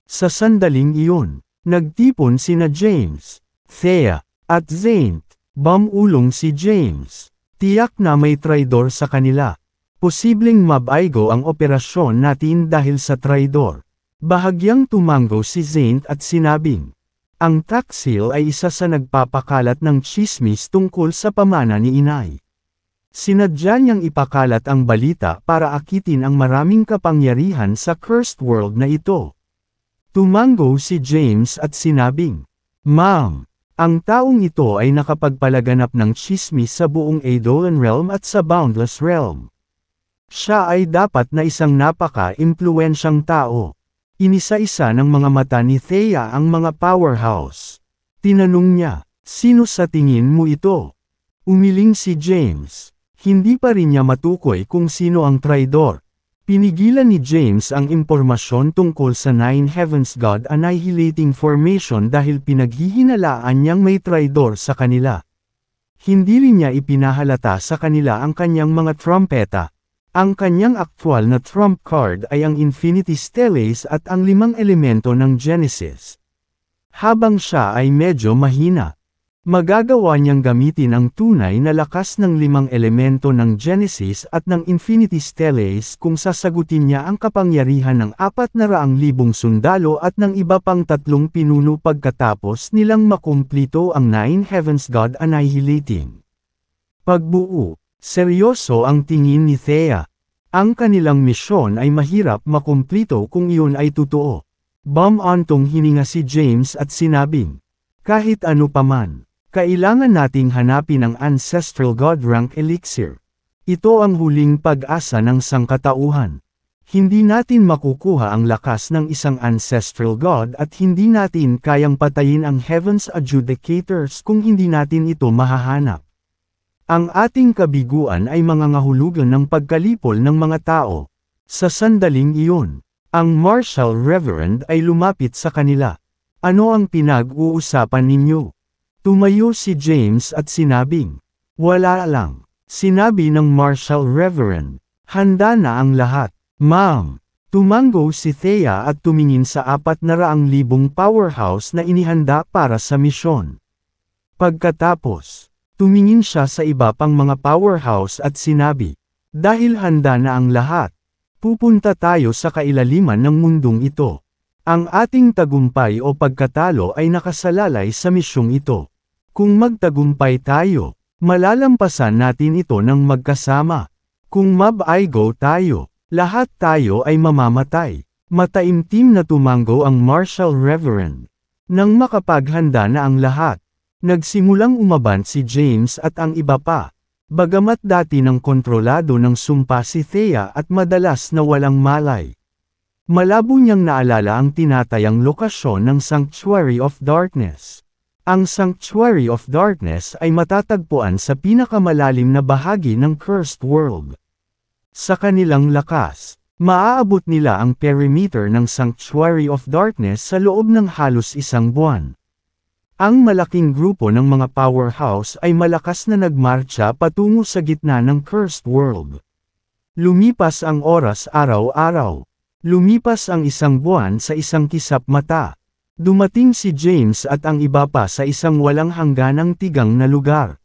Sa sandaling iyon, nagtipon sina James, Thea, at Zane. Bumulong si James. Tiyak na may traidor sa kanila. Posibleng mabaygo ang operasyon natin dahil sa traidor. Bahagyang tumango si Zane at sinabing, ang taksil ay isa sa nagpapakalat ng tsismis tungkol sa pamana ni inay. Sinadya niyang ipakalat ang balita para akitin ang maraming kapangyarihan sa cursed world na ito. Tumango si James at sinabing, "Ma'am, ang taong ito ay nakapagpalaganap ng tsismis sa buong Edolan Realm at sa Boundless Realm. Siya ay dapat na isang napaka-impluwensyang tao." Inisa-isa ng mga mata ni Thea ang mga powerhouse. Tinanong niya, "Sino sa tingin mo ito?" Umiling si James. Hindi pa rin niya matukoy kung sino ang traidor. Pinigilan ni James ang impormasyon tungkol sa Nine Heavens God Annihilating Formation dahil pinaghihinalaan niyang may traidor sa kanila. Hindi rin niya ipinahalata sa kanila ang kanyang mga trumpeta. Ang kanyang aktwal na trump card ay ang Infinity Steles at ang 5 elemento ng Genesis. Habang siya ay medyo mahina. Magagawa niyang gamitin ang tunay na lakas ng 5 elemento ng Genesis at ng Infinity Steles kung sasagutin niya ang kapangyarihan ng 400,000 sundalo at ng iba pang 3 pinuno pagkatapos nilang makumplito ang 9 Heavens God Annihilating. Pagbuo, seryoso ang tingin ni Thea. Ang kanilang misyon ay mahirap makumplito kung iyon ay totoo. Bumantong hininga si James at sinabing, kahit ano paman. Kailangan nating hanapin ang Ancestral God Rank Elixir. Ito ang huling pag-asa ng sangkatauhan. Hindi natin makukuha ang lakas ng isang Ancestral God at hindi natin kayang patayin ang Heavens Adjudicators kung hindi natin ito mahahanap. Ang ating kabiguan ay mangangahulugan ng pagkalipol ng mga tao. Sa sandaling iyon, ang Martial Reverend ay lumapit sa kanila. Ano ang pinag-uusapan ninyo? Tumayo si James at sinabing, wala lang. Sinabi ng Martial Reverend, handa na ang lahat. Ma'am. Tumango si Thea at tumingin sa 400,000 powerhouse na inihanda para sa misyon. Pagkatapos, tumingin siya sa iba pang mga powerhouse at sinabi, dahil handa na ang lahat, pupunta tayo sa kailaliman ng mundong ito. Ang ating tagumpay o pagkatalo ay nakasalalay sa misyong ito. Kung magtagumpay tayo, malalampasan natin ito ng magkasama. Kung mab-I-go tayo, lahat tayo ay mamamatay. Mataimtim na tumango ang Martial Reverend. Nang makapaghanda na ang lahat, nagsimulang umaban si James at ang iba pa. Bagamat dati ng kontrolado ng sumpa si Thea at madalas na walang malay. Malabo niyang naalala ang tinatayang lokasyon ng Sanctuary of Darkness. Ang Sanctuary of Darkness ay matatagpuan sa pinakamalalim na bahagi ng Cursed World. Sa kanilang lakas, maaabot nila ang perimeter ng Sanctuary of Darkness sa loob ng halos 1 buwan. Ang malaking grupo ng mga powerhouse ay malakas na nagmarcha patungo sa gitna ng Cursed World. Lumipas ang oras araw-araw. Lumipas ang 1 buwan sa isang kisap mata. Dumating si James at ang iba pa sa isang walang hangganang tigang na lugar.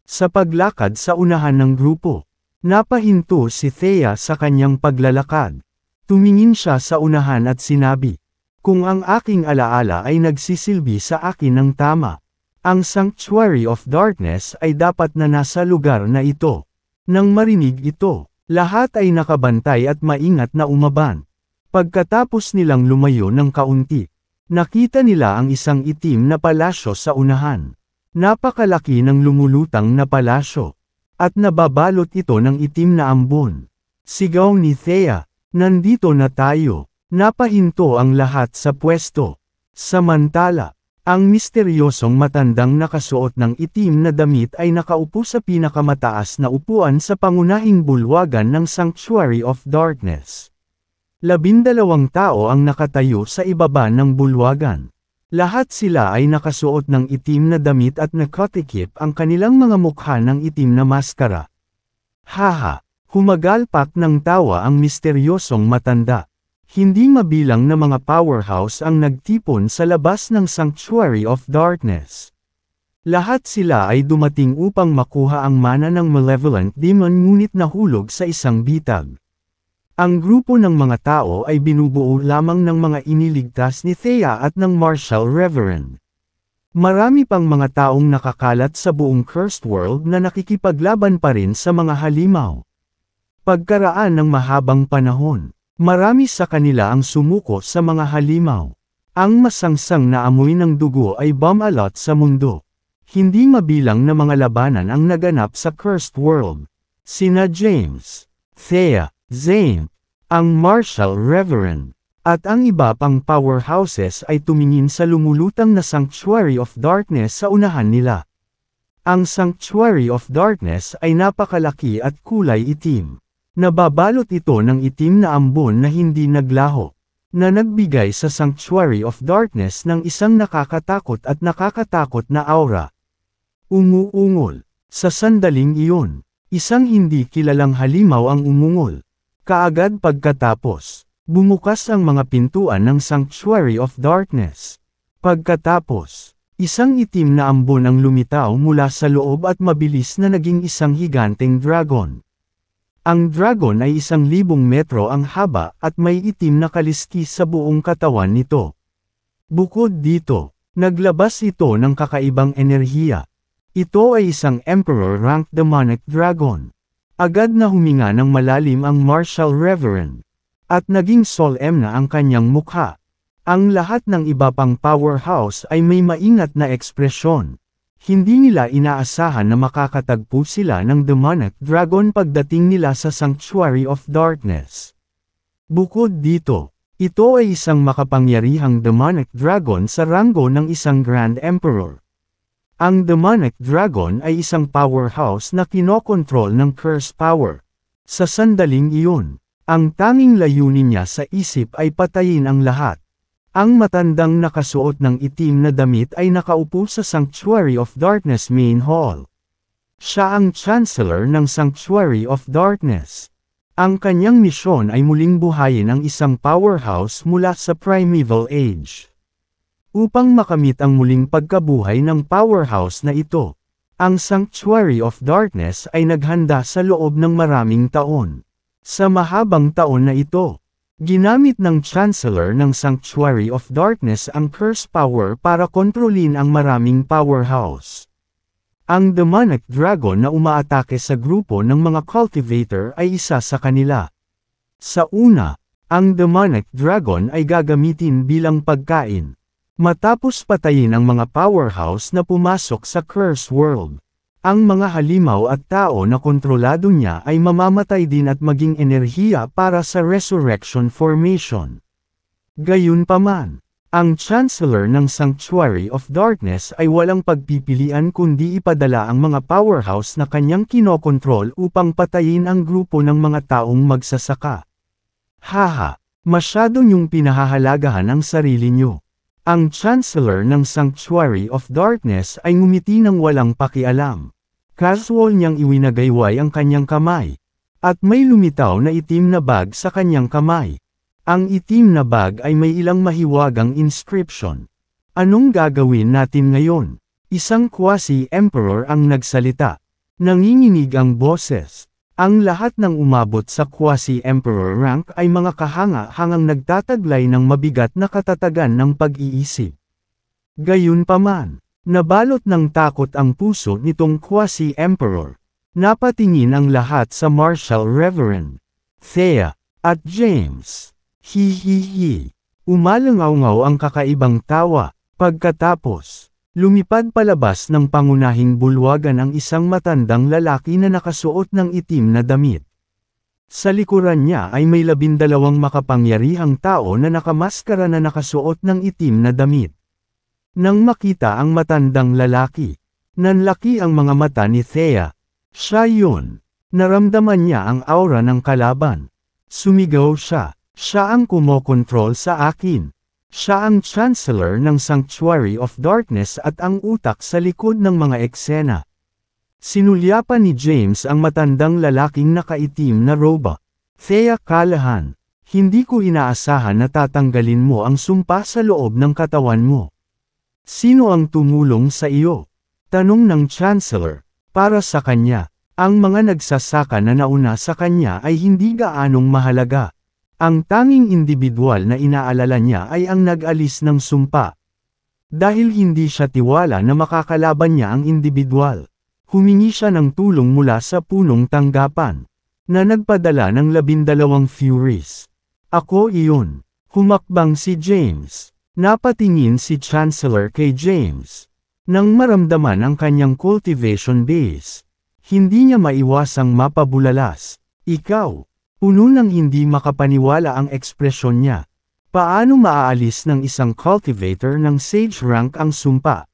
Sa paglakad sa unahan ng grupo, napahinto si Thea sa kanyang paglalakad. Tumingin siya sa unahan at sinabi, kung ang aking alaala ay nagsisilbi sa akin ng tama, ang Sanctuary of Darkness ay dapat na nasa lugar na ito. Nang marinig ito, lahat ay nakabantay at maingat na umaban. Pagkatapos nilang lumayo ng kaunti, nakita nila ang isang itim na palasyo sa unahan. Napakalaki ng lumulutang na palasyo. At nababalot ito ng itim na ambon. Sigaw ni Thea, nandito na tayo. Napahinto ang lahat sa pwesto. Samantala, ang misteryosong matandang nakasuot ng itim na damit ay nakaupo sa pinakamataas na upuan sa pangunahing bulwagan ng Sanctuary of Darkness. 12 tao ang nakatayo sa ibaba ng bulwagan. Lahat sila ay nakasuot ng itim na damit at nakatikip ang kanilang mga mukha ng itim na maskara. Haha, humagalpak ng tawa ang misteryosong matanda. Hindi mabilang na mga powerhouse ang nagtipon sa labas ng Sanctuary of Darkness. Lahat sila ay dumating upang makuha ang mana ng malevolent demon ngunit nahulog sa isang bitag. Ang grupo ng mga tao ay binubuo lamang ng mga iniligtas ni Thea at ng Martial Reverend. Marami pang mga taong nakakalat sa buong Cursed World na nakikipaglaban pa rin sa mga halimaw. Pagkaraan ng mahabang panahon, marami sa kanila ang sumuko sa mga halimaw. Ang masangsang na amoy ng dugo ay bumalot sa mundo. Hindi mabilang na mga labanan ang naganap sa Cursed World. Sina James, Thea, Zane, ang Martial Reverend, at ang iba pang powerhouses ay tumingin sa lumulutang na Sanctuary of Darkness sa unahan nila. Ang Sanctuary of Darkness ay napakalaki at kulay itim. Nababalot ito ng itim na ambon na hindi naglaho, na nagbigay sa Sanctuary of Darkness ng isang nakakatakot at nakakatakot na aura. Umuungol. Sa sandaling iyon, isang hindi kilalang halimaw ang umungol. Kaagad pagkatapos, bumukas ang mga pintuan ng Sanctuary of Darkness. Pagkatapos, Isang itim na ambon ang lumitaw mula sa loob at mabilis na naging isang higanteng dragon. Ang dragon ay 1,000 metro ang haba at may itim na kaliskis sa buong katawan nito. Bukod dito, naglabas ito ng kakaibang enerhiya. Ito ay isang Emperor-rank demonic dragon. Agad na huminga ng malalim ang Martial Reverend. At naging solemn na ang kanyang mukha. Ang lahat ng iba pang powerhouse ay may maingat na ekspresyon. Hindi nila inaasahan na makakatagpo sila ng demonic dragon pagdating nila sa Sanctuary of Darkness. Bukod dito, ito ay isang makapangyarihang demonic dragon sa ranggo ng isang Grand Emperor. Ang demonic dragon ay isang powerhouse na kinokontrol ng curse power. Sa sandaling iyon, ang tanging layunin niya sa isip ay patayin ang lahat. Ang matandang nakasuot ng itim na damit ay nakaupo sa Sanctuary of Darkness Main Hall. Siya ang Chancellor ng Sanctuary of Darkness. Ang kanyang misyon ay muling buhayin ang isang powerhouse mula sa Primeval Age. Upang makamit ang muling pagkabuhay ng powerhouse na ito, ang Sanctuary of Darkness ay naghanda sa loob ng maraming taon. Sa mahabang taon na ito, ginamit ng Chancellor ng Sanctuary of Darkness ang curse power para kontrolin ang maraming powerhouse. Ang demonic dragon na umaatake sa grupo ng mga cultivator ay isa sa kanila. Sa una, ang demonic dragon ay gagamitin bilang pagkain. Matapos patayin ang mga powerhouse na pumasok sa curse world, ang mga halimaw at tao na kontrolado niya ay mamamatay din at maging enerhiya para sa resurrection formation. Gayunpaman, ang Chancellor ng Sanctuary of Darkness ay walang pagpipilian kundi ipadala ang mga powerhouse na kanyang kinokontrol upang patayin ang grupo ng mga taong magsasaka. Haha, masyado niyong pinahahalagahan ang sarili niyo. Ang Chancellor ng Sanctuary of Darkness ay ngumiti ng walang pakialam. Casual niyang iwinagayway ang kanyang kamay. At may lumitaw na itim na bag sa kanyang kamay. Ang itim na bag ay may ilang mahiwagang inscription. Anong gagawin natin ngayon? Isang quasi-emperor ang nagsalita. Nanginginig ang boses. Ang lahat ng umabot sa quasi-emperor rank ay mga kahanga-hangang nagtataglay ng mabigat na katatagan ng pag-iisip. Gayunpaman, nabalot ng takot ang puso nitong quasi-emperor. Napatingin ang lahat sa Martial Reverend, Thea, at James. Hihihi. Umalangaw-ngaw ang kakaibang tawa. Pagkatapos, lumipad palabas ng pangunahing bulwagan ang isang matandang lalaki na nakasuot ng itim na damit. Sa likuran niya ay may 12 makapangyarihang tao na nakamaskara na nakasuot ng itim na damit. Nang makita ang matandang lalaki, nanlaki ang mga mata ni Thea. Siya yun. Naramdaman niya ang aura ng kalaban. Sumigaw siya. Siya ang kumokontrol sa akin. Siya ang Chancellor ng Sanctuary of Darkness at ang utak sa likod ng mga eksena. Sinulyapan ni James ang matandang lalaking nakaitim na roba. Thea Callahan, hindi ko inaasahan na tatanggalin mo ang sumpa sa loob ng katawan mo. Sino ang tumulong sa iyo? Tanong ng Chancellor. Para sa kanya, ang mga nagsasaka na nauna sa kanya ay hindi gaanong mahalaga. Ang tanging individual na inaalala niya ay ang nag-alis ng sumpa. Dahil hindi siya tiwala na makakalaban niya ang individual, humingi siya ng tulong mula sa punong tanggapan, na nagpadala ng 12 Furies. Ako iyon. Humakbang si James. Napatingin si Chancellor kay James. Nang maramdaman ang kanyang cultivation base, hindi niya maiwasang mapabulalas. Ikaw. Puno ng hindi makapaniwala ang ekspresyon niya. Paano maaalis ng isang cultivator ng sage rank ang sumpa?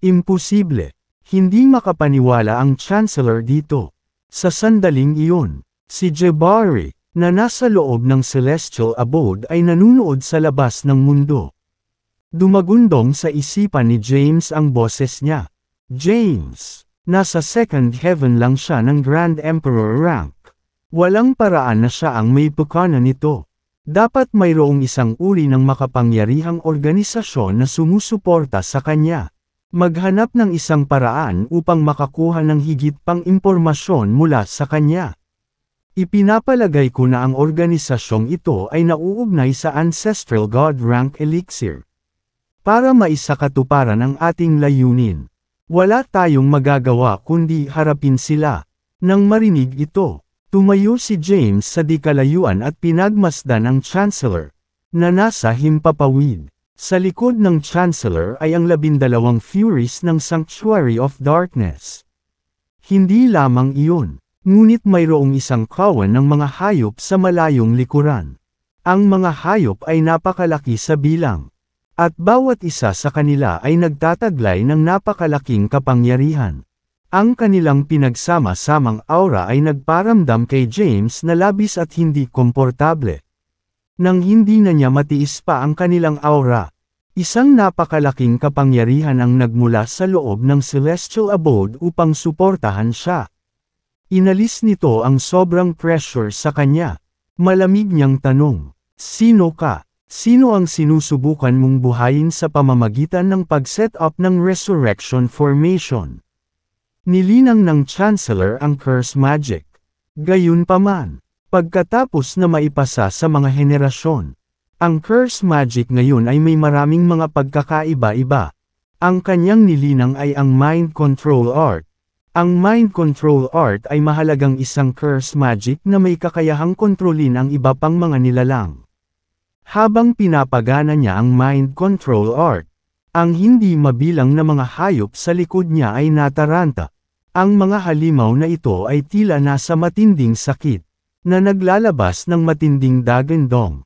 Imposible. Hindi makapaniwala ang Chancellor dito. Sa sandaling iyon, si Jabari, na nasa loob ng Celestial Abode ay nanunood sa labas ng mundo. Dumagundong sa isipan ni James ang boses niya. James, nasa second heaven lang siya ng Grand Emperor rank. Walang paraan na siya ang may pukana nito. Dapat mayroong isang uri ng makapangyarihang organisasyon na sumusuporta sa kanya. Maghanap ng isang paraan upang makakuha ng higit pang impormasyon mula sa kanya. Ipinapalagay ko na ang organisasyong ito ay nauugnay sa Ancestral God Rank Elixir. Para maisakatuparan ang ating layunin, wala tayong magagawa kundi harapin sila. Nang marinig ito, tumayo si James sa di kalayuan at pinagmasdan ang Chancellor, na nasa himpapawid. Sa likod ng Chancellor ay ang 12 Furies ng Sanctuary of Darkness. Hindi lamang iyon, ngunit mayroong isang kawan ng mga hayop sa malayong likuran. Ang mga hayop ay napakalaki sa bilang, at bawat isa sa kanila ay nagtataglay ng napakalaking kapangyarihan. Ang kanilang pinagsama-samang aura ay nagparamdam kay James na labis at hindi komportable. Nang hindi na niya matiis pa ang kanilang aura, isang napakalaking kapangyarihan ang nagmula sa loob ng Celestial Abode upang suportahan siya. Inalis nito ang sobrang pressure sa kanya. Malamig niyang tanong, "Sino ka? Sino ang sinusubukan mong buhayin sa pamamagitan ng pag-set up ng Resurrection Formation?" Nilinang ng Chancellor ang curse magic. Gayunpaman, pagkatapos na maipasa sa mga henerasyon, ang curse magic ngayon ay may maraming mga pagkakaiba-iba. Ang kanyang nilinang ay ang mind control art. Ang mind control art ay mahalagang isang curse magic na may kakayahang kontrolin ang iba pang mga nilalang. Habang pinapagana niya ang mind control art, ang hindi mabilang na mga hayop sa likod niya ay nataranta. Ang mga halimaw na ito ay tila nasa matinding sakit, na naglalabas ng matinding dagandong.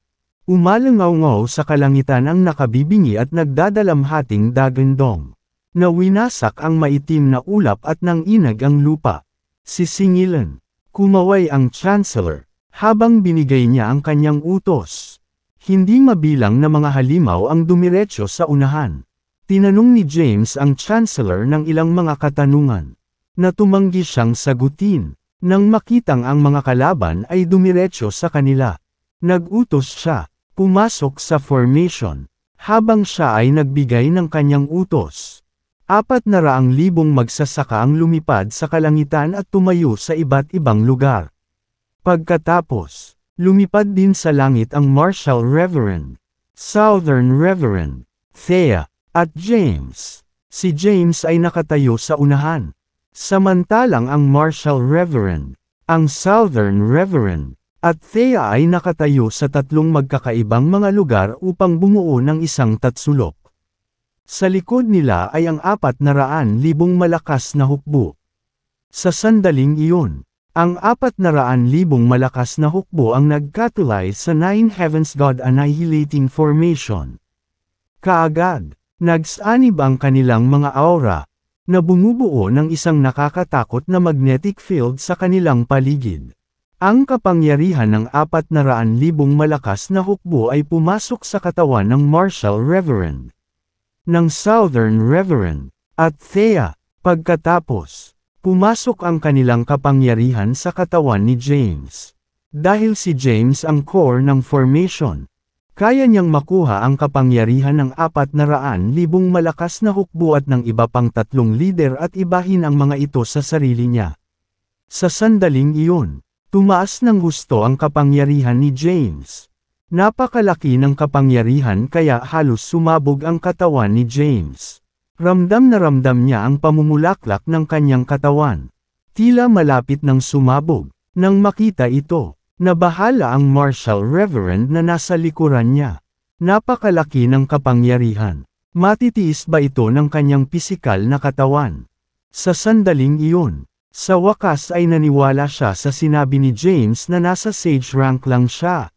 Umalangaw-ngaw sa kalangitan ang nakabibingi at nagdadalamhating dagandong. Nawinasak ang maitim na ulap at nanginag ang lupa. Sisingilan. Kumaway ang Chancellor, habang binigay niya ang kanyang utos. Hindi mabilang na mga halimaw ang dumiretso sa unahan. Tinanong ni James ang Chancellor ng ilang mga katanungan, na tumanggi siyang sagutin. Nang makitang ang mga kalaban ay dumiretso sa kanila, nag-utos siya, pumasok sa formation, habang siya ay nagbigay ng kanyang utos. 400,000 magsasaka ang lumipad sa kalangitan at tumayo sa iba't ibang lugar. Pagkatapos, lumipad din sa langit ang Martial Reverend, Southern Reverend, Thea, at James. Si James ay nakatayo sa unahan. Samantalang ang Martial Reverend, ang Southern Reverend, at Thea ay nakatayo sa tatlong magkakaibang mga lugar upang bumuo ng isang tatsulok. Sa likod nila ay ang 400,000 malakas na hukbo. Sa sandaling iyon, ang 400,000 malakas na hukbo ang nagkatulay sa Nine Heavens God Annihilating Formation. Kaagad, nagsanib ang kanilang mga aura, na bumubuo ng isang nakakatakot na magnetic field sa kanilang paligid. Ang kapangyarihan ng 400,000 malakas na hukbo ay pumasok sa katawan ng Martial Reverend, ng Southern Reverend, at Thea. Pagkatapos, pumasok ang kanilang kapangyarihan sa katawan ni James. Dahil si James ang core ng formation, kaya niyang makuha ang kapangyarihan ng 400,000 malakas na hukbo at ng iba pang tatlong lider at ibahin ang mga ito sa sarili niya. Sa sandaling iyon, tumaas ng husto ang kapangyarihan ni James. Napakalaki ng kapangyarihan kaya halos sumabog ang katawan ni James. Ramdam na ramdam niya ang pamumulaklak ng kanyang katawan. Tila malapit ng sumabog. Nang makita ito, nabahala ang Martial Reverend na nasa likuran niya. Napakalaki ng kapangyarihan. Matitiis ba ito ng kanyang pisikal na katawan? Sa sandaling iyon, sa wakas ay naniwala siya sa sinabi ni James na nasa Sage rank lang siya.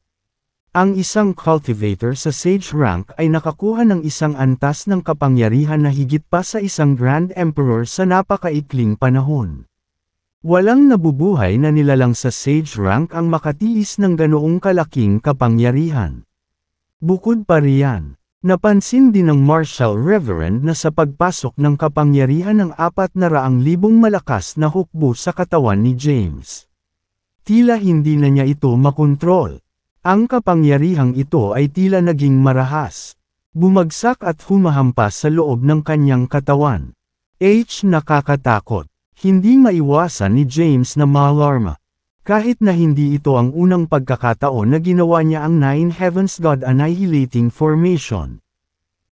Ang isang cultivator sa Sage rank ay nakakuha ng isang antas ng kapangyarihan na higit pa sa isang Grand Emperor sa napakaikling panahon. Walang nabubuhay na nilalang sa Sage rank ang makatiis ng ganoong kalaking kapangyarihan. Bukod pa riyan, napansin din ng Martial Reverend na sa pagpasok ng kapangyarihan ng 400,000 malakas na hukbo sa katawan ni James, tila hindi na niya ito makontrol. Ang kapangyarihang ito ay tila naging marahas. Bumagsak at humahampas sa loob ng kanyang katawan. Nakakatakot. Hindi maiwasan ni James na maalarma. Kahit na hindi ito ang unang pagkakataon na ginawa niya ang Nine Heavens God Annihilating Formation.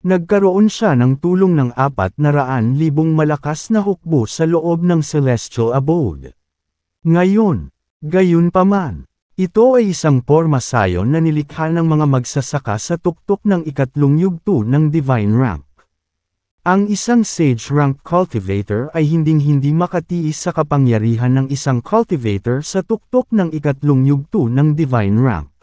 Nagkaroon siya ng tulong ng 400,000 malakas na hukbo sa loob ng Celestial Abode. Ngayon, gayunpaman, ito ay isang porma sayon na nilikha ng mga magsasaka sa tuktok ng ikatlong yugto ng Divine Rank. Ang isang Sage Rank Cultivator ay hinding-hindi makatiis sa kapangyarihan ng isang Cultivator sa tuktok ng ikatlong yugto ng Divine Rank.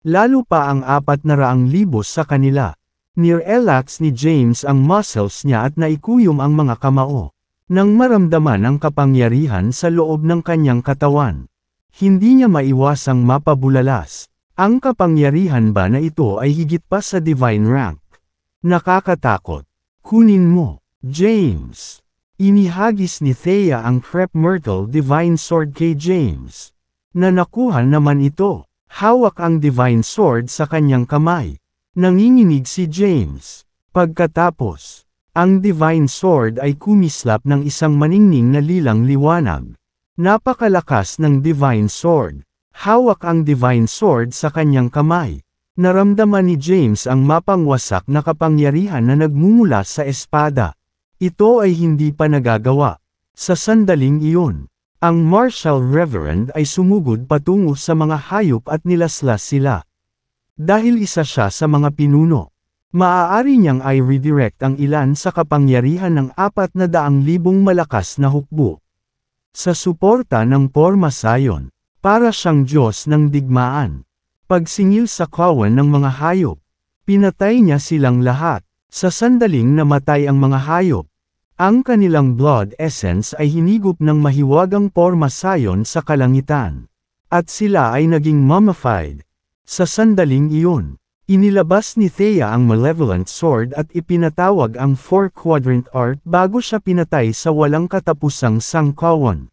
Lalo pa ang 400,000 sa kanila. Nirelax ni James ang muscles niya at naikuyom ang mga kamao. Nang maramdaman ang kapangyarihan sa loob ng kanyang katawan, hindi niya maiwasang mapabulalas. Ang kapangyarihan ba na ito ay higit pa sa Divine Rank? Nakakatakot. Kunin mo, James. Inihagis ni Thea ang Crep Myrtle Divine Sword kay James. Na nakuha naman ito. Hawak ang Divine Sword sa kanyang kamay. Nanginginig si James. Pagkatapos, ang Divine Sword ay kumislap ng isang maningning na lilang liwanag. Napakalakas ng Divine Sword. Hawak ang Divine Sword sa kanyang kamay. Naramdaman ni James ang mapangwasak na kapangyarihan na nagmumula sa espada. Ito ay hindi pa nagagawa. Sa sandaling iyon, ang Martial Reverend ay sumugod patungo sa mga hayop at nilaslas sila. Dahil isa siya sa mga pinuno, maaari niyang i-redirect ang ilan sa kapangyarihan ng 400,000 malakas na hukbo. Sa suporta ng porma sayon, para siyang Diyos ng digmaan. Pagsingil sa kawan ng mga hayop, pinatay niya silang lahat. Sa sandaling namatay ang mga hayop, ang kanilang blood essence ay hinigop ng mahiwagang porma sayon sa kalangitan. At sila ay naging mummified. Sa sandaling iyon, inilabas ni Thea ang Malevolent Sword at ipinatawag ang Four Quadrant Art bago siya pinatay sa walang katapusang sangkawan.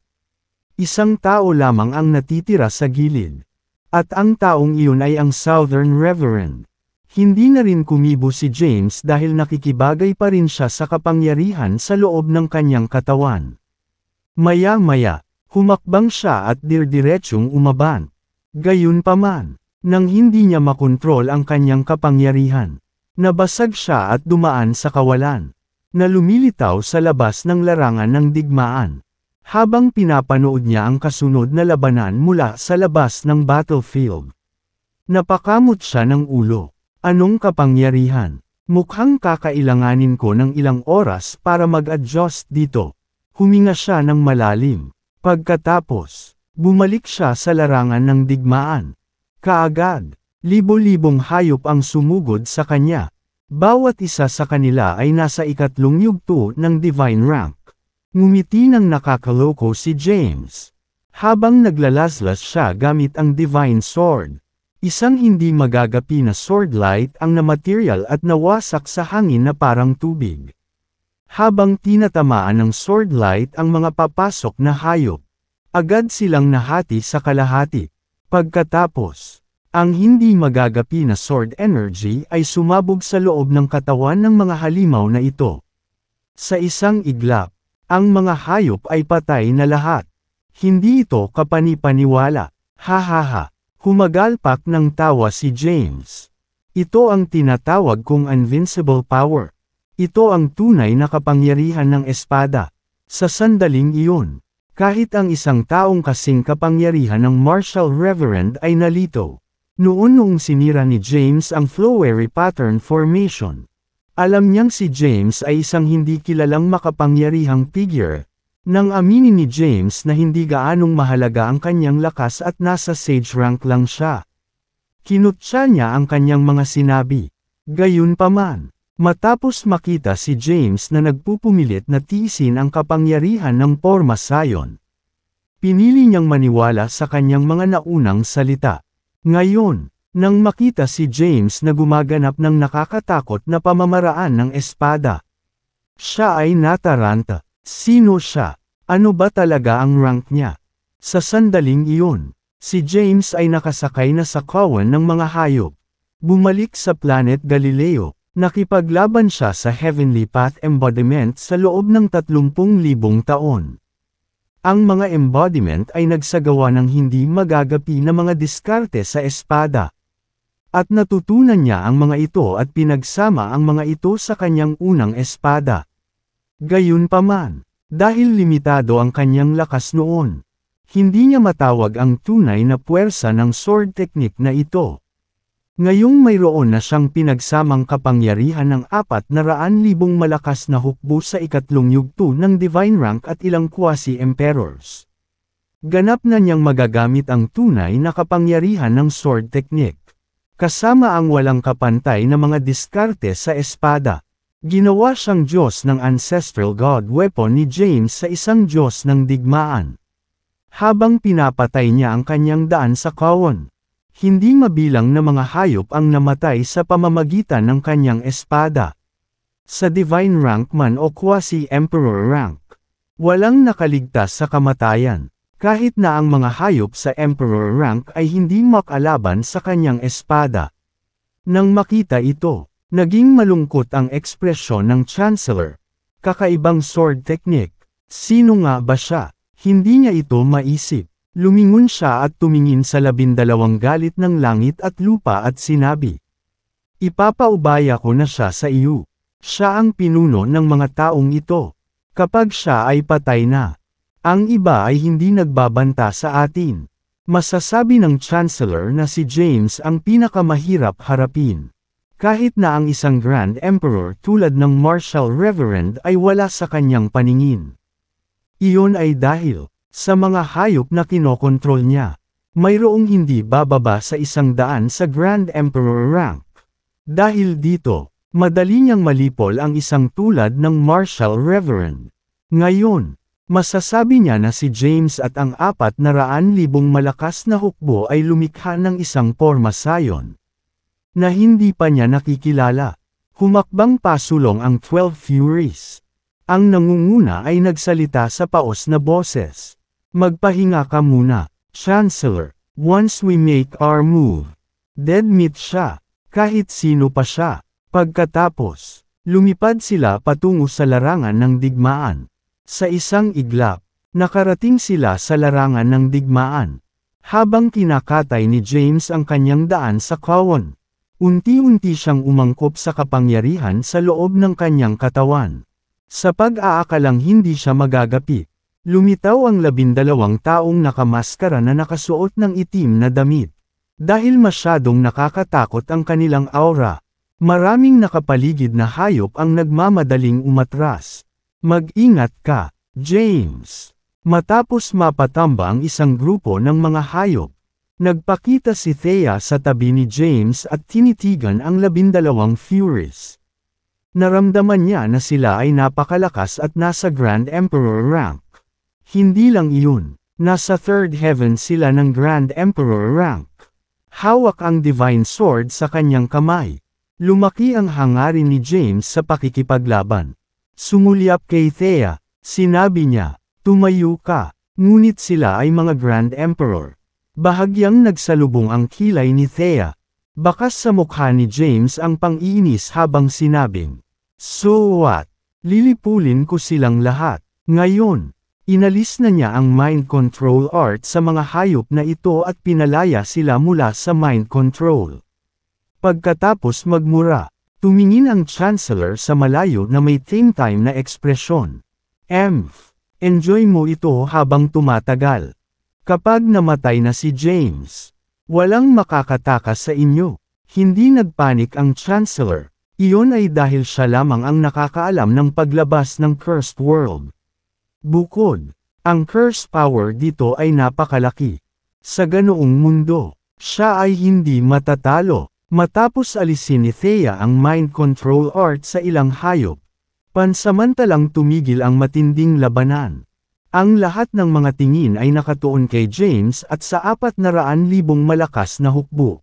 Isang tao lamang ang natitira sa gilid. At ang taong iyon ay ang Southern Reverend. Hindi na rin kumibo si James dahil nakikibagay pa rin siya sa kapangyarihan sa loob ng kanyang katawan. Maya-maya, humakbang siya at dirdiretsong umaban. Gayunpaman, nang hindi niya makontrol ang kanyang kapangyarihan, nabasag siya at dumaan sa kawalan, na lumilitaw sa labas ng larangan ng digmaan. Habang pinapanood niya ang kasunod na labanan mula sa labas ng battlefield. Napakamot siya ng ulo. Anong kapangyarihan? Mukhang kakailanganin ko ng ilang oras para mag-adjust dito. Huminga siya ng malalim. Pagkatapos, bumalik siya sa larangan ng digmaan. Kaagad, libo-libong hayop ang sumugod sa kanya. Bawat isa sa kanila ay nasa ikatlong yugto ng Divine Rank. Ngumiti ng nakakaloko si James. Habang naglalaslas siya gamit ang Divine Sword. Isang hindi magagapi na sword light ang na-material at nawasak sa hangin na parang tubig. Habang tinatamaan ng sword light ang mga papasok na hayop, agad silang nahati sa kalahati. Pagkatapos, ang hindi magagapi na sword energy ay sumabog sa loob ng katawan ng mga halimaw na ito. Sa isang iglap, ang mga hayop ay patay na lahat. Hindi ito kapani-paniwala. Hahaha. Humagalpak ng tawa si James. Ito ang tinatawag kong invincible power. Ito ang tunay na kapangyarihan ng espada. Sa sandaling iyon, kahit ang isang taong kasing kapangyarihan ng Martial Reverend ay nalito. Noong sinira ni James ang flowery pattern formation. Alam niyang si James ay isang hindi kilalang makapangyarihang figure. Nang aminin ni James na hindi gaanong mahalaga ang kanyang lakas at nasa sage rank lang siya. Kinutya niya ang kanyang mga sinabi. Gayunpaman, matapos makita si James na nagpupumilit na tiisin ang kapangyarihan ng porma sayon, pinili niyang maniwala sa kanyang mga naunang salita. Ngayon, nang makita si James na gumaganap ng nakakatakot na pamamaraan ng espada, siya ay nataranta. Sino siya? Ano ba talaga ang rank niya? Sa sandaling iyon, si James ay nakasakay na sa kawan ng mga hayop. Bumalik sa Planet Galileo. Nakipaglaban siya sa Heavenly Path Embodiment sa loob ng 30,000 taon. Ang mga embodiment ay nagsagawa ng hindi magagapi na mga diskarte sa espada. At natutunan niya ang mga ito at pinagsama ang mga ito sa kanyang unang espada. Gayunpaman, dahil limitado ang kanyang lakas noon, hindi niya matawag ang tunay na puwersa ng sword technique na ito. Ngayong mayroon na siyang pinagsamang kapangyarihan ng 400,000 malakas na hukbo sa ikatlong yugto ng divine rank at ilang quasi-emperors. Ganap na niyang magagamit ang tunay na kapangyarihan ng sword technique. Kasama ang walang kapantay na mga diskarte sa espada. Ginawa siyang Diyos ng ancestral god weapon ni James sa isang Diyos ng digmaan. Habang pinapatay niya ang kanyang daan sa kawon, hindi mabilang na mga hayop ang namatay sa pamamagitan ng kanyang espada. Sa divine rank man o quasi-emperor rank, walang nakaligtas sa kamatayan, kahit na ang mga hayop sa emperor rank ay hindi makalaban sa kanyang espada. Nang makita ito, naging malungkot ang ekspresyon ng Chancellor. Kakaibang sword technique. Sino nga ba siya? Hindi niya ito maisip. Lumingon siya at tumingin sa 12 galit ng langit at lupa at sinabi, "Ipapaubaya ko na siya sa iyo." Siya ang pinuno ng mga taong ito. Kapag siya ay patay na, ang iba ay hindi nagbabanta sa atin. Masasabi ng Chancellor na si James ang pinakamahirap harapin. Kahit na ang isang Grand Emperor tulad ng Marshal Reverend ay wala sa kanyang paningin. Iyon ay dahil sa mga hayop na kinokontrol niya. Mayroong hindi bababa sa 100 sa Grand Emperor rank. Dahil dito, madali niyang malipol ang isang tulad ng Marshal Reverend. Ngayon, masasabi niya na si James at ang 400,000 malakas na hukbo ay lumikha ng isang porma sayon na hindi pa niya nakikilala. Humakbang pasulong ang 12 Furies. Ang nangunguna ay nagsalita sa paos na boses. "Magpahinga ka muna, Chancellor. Once we make our move, dead meat siya, kahit sino pa siya." Pagkatapos, lumipad sila patungo sa larangan ng digmaan. Sa isang iglap, nakarating sila sa larangan ng digmaan. Habang kinakatay ni James ang kanyang daan sa kawon, unti-unti siyang umangkop sa kapangyarihan sa loob ng kanyang katawan. Sa pag-aakalang hindi siya magagapi, lumitaw ang 12 taong nakamaskara na nakasuot ng itim na damit. Dahil masyadong nakakatakot ang kanilang aura, maraming nakapaligid na hayop ang nagmamadaling umatras. "Mag-ingat ka, James." Matapos mapatamba ang isang grupo ng mga hayop, nagpakita si Thea sa tabi ni James at tinitigan ang 12 Furies. Naramdaman niya na sila ay napakalakas at nasa Grand Emperor rank. Hindi lang iyon, nasa Third Heaven sila ng Grand Emperor rank. Hawak ang Divine Sword sa kanyang kamay. Lumaki ang hangarin ni James sa pakikipaglaban. Sumulyap kay Thea, sinabi niya, "Tumayo ka." Ngunit sila ay mga Grand Emperor. Bahagyang nagsalubong ang kilay ni Thea. Bakas sa mukha ni James ang pang-iinis habang sinabing, "So what? Lilipulin ko silang lahat." Ngayon, inalis na niya ang mind control art sa mga hayop na ito at pinalaya sila mula sa mind control. Pagkatapos magmura, tumingin ang Chancellor sa malayo na may time na ekspresyon. Enjoy mo ito habang tumatagal. Kapag namatay na si James, walang makakatakas sa inyo." Hindi nagpanik ang Chancellor. Iyon ay dahil siya lamang ang nakakaalam ng paglabas ng Cursed World. Bukod, ang curse power dito ay napakalaki. Sa ganoong mundo, siya ay hindi matatalo. Matapos alisin ni Thea ang mind control art sa ilang hayop, pansamantalang tumigil ang matinding labanan. Ang lahat ng mga tingin ay nakatuon kay James at sa 400,000 malakas na hukbo.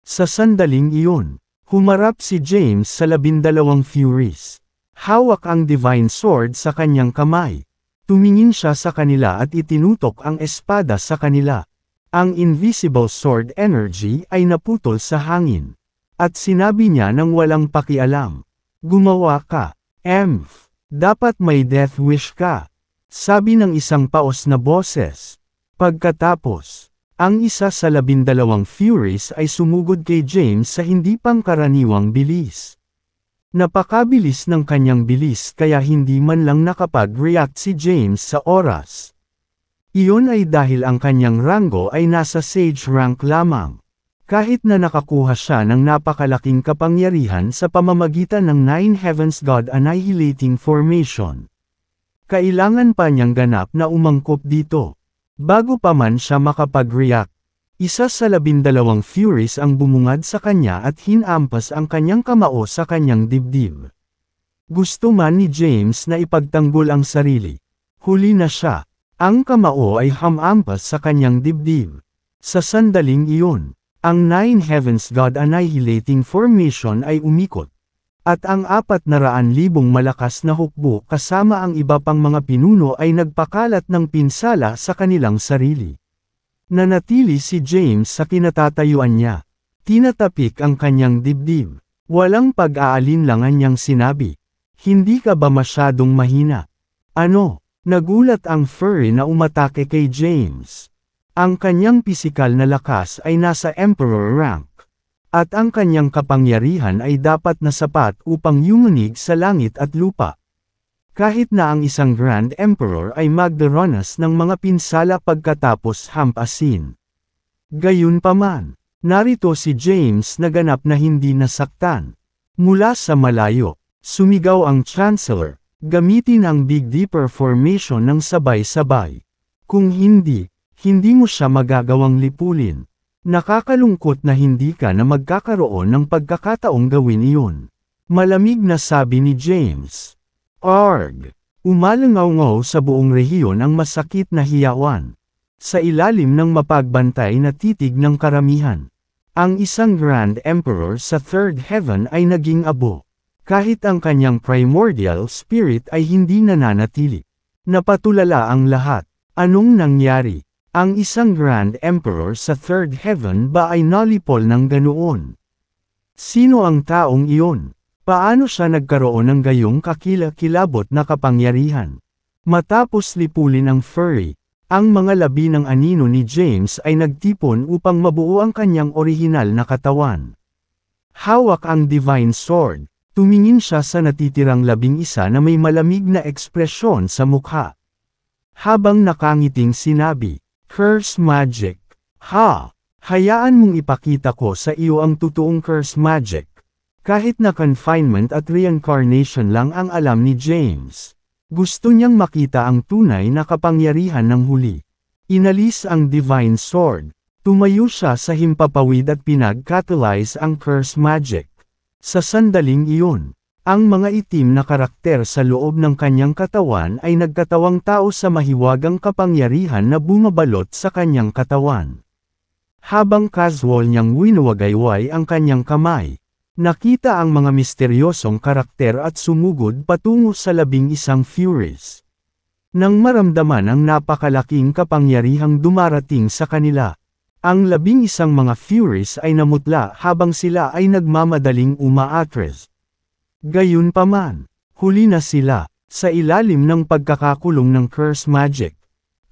Sa sandaling iyon, humarap si James sa 12 Furies. Hawak ang Divine Sword sa kanyang kamay. Tumingin siya sa kanila at itinutok ang espada sa kanila. Ang Invisible Sword Energy ay naputol sa hangin. At sinabi niya nang walang pakialam. Gumawa ka, Emph. Dapat may death wish ka. Sabi ng isang paos na boses. Pagkatapos, ang isa sa 12 Furies ay sumugod kay James sa hindi pangkaraniwang bilis. Napakabilis ng kanyang bilis kaya hindi man lang nakapag-react si James sa oras. Iyon ay dahil ang kanyang rango ay nasa Sage rank lamang. Kahit na nakakuha siya ng napakalaking kapangyarihan sa pamamagitan ng Nine Heavens God Annihilating Formation. Kailangan pa niyang ganap na umangkop dito. Bago pa man siya makapag-react, isa sa 12 Furies ang bumungad sa kanya at hinampas ang kanyang kamao sa kanyang dibdib. Gusto man ni James na ipagtanggol ang sarili. Huli na siya. Ang kamao ay hamampas sa kanyang dibdib. Sa sandaling iyon, ang Nine Heavens God Annihilating Formation ay umikot. At ang 400,000 malakas na hukbo kasama ang iba pang mga pinuno ay nagpakalat ng pinsala sa kanilang sarili. Nanatili si James sa kinatatayuan niya. Tinatapik ang kanyang dibdib. Walang pag-aalinlangan niyang sinabi. Hindi ka ba masyadong mahina? Ano? Nagulat ang furry na umatake kay James. Ang kanyang pisikal na lakas ay nasa Emperor rank. At ang kanyang kapangyarihan ay dapat na sapat upang yumunig sa langit at lupa. Kahit na ang isang Grand Emperor ay magdaranas ng mga pinsala pagkatapos hampasin. Gayunpaman, narito si James na ganap na hindi nasaktan. Mula sa malayo, sumigaw ang Chancellor, gamitin ang Big Dipper Formation ng sabay-sabay. Kung hindi mo siya magagawang lipulin. Nakakalungkot na hindi ka na magkakaroon ng pagkakataong gawin iyon. Malamig na sabi ni James. Arg! Umalangaw-ngaw sa buong rehiyon ang masakit na hiyawan. Sa ilalim ng mapagbantay na titig ng karamihan. Ang isang Grand Emperor sa Third Heaven ay naging abo. Kahit ang kanyang primordial spirit ay hindi nananatili. Napatulala ang lahat. Anong nangyari? Ang isang Grand Emperor sa Third Heaven ba ay nalipol ng ganoon? Sino ang taong iyon? Paano siya nagkaroon ng gayong kakilakilabot na kapangyarihan? Matapos lipulin ang furry, ang mga labi ng anino ni James ay nagtipon upang mabuo ang kanyang orihinal na katawan. Hawak ang Divine Sword, tumingin siya sa natitirang 11 na may malamig na ekspresyon sa mukha. Habang nakangiting sinabi, Curse Magic. Ha! Hayaan mong ipakita ko sa iyo ang totoong Curse Magic. Kahit na confinement at reincarnation lang ang alam ni James. Gusto niyang makita ang tunay na kapangyarihan ng huli. Inalis ang Divine Sword. Tumayo siya sa himpapawid at pinag-catalyze ang Curse Magic. Sa sandaling iyon, ang mga itim na karakter sa loob ng kanyang katawan ay nagkatawang tao sa mahiwagang kapangyarihan na bumabalot sa kanyang katawan. Habang casual niyang winuwagayway ang kanyang kamay, nakita ang mga misteryosong karakter at sumugod patungo sa 11 Furies. Nang maramdaman ang napakalaking kapangyarihang dumarating sa kanila, ang 11 mga Furies ay namutla habang sila ay nagmamadaling umaatras. Gayunpaman, huli na sila, sa ilalim ng pagkakakulong ng Curse Magic.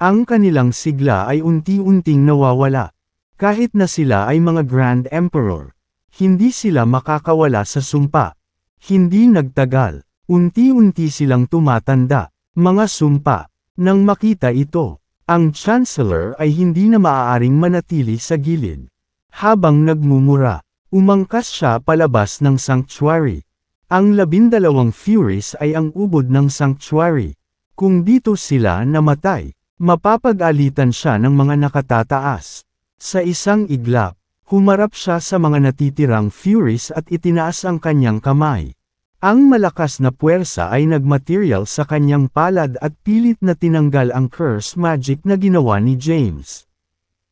Ang kanilang sigla ay unti-unting nawawala. Kahit na sila ay mga Grand Emperor, hindi sila makakawala sa sumpa. Hindi nagtagal, unti-unti silang tumatanda, mga sumpa. Nang makita ito, ang Chancellor ay hindi na maaaring manatili sa gilid. Habang nagmumura, umangkas siya palabas ng sanctuary. Ang 12 Furies ay ang ubod ng sanctuary. Kung dito sila namatay, mapapag-alitan siya ng mga nakatataas. Sa isang iglap, humarap siya sa mga natitirang Furies at itinaas ang kanyang kamay. Ang malakas na puwersa ay nagmaterial sa kanyang palad at pilit na tinanggal ang Curse Magic na ginawa ni James.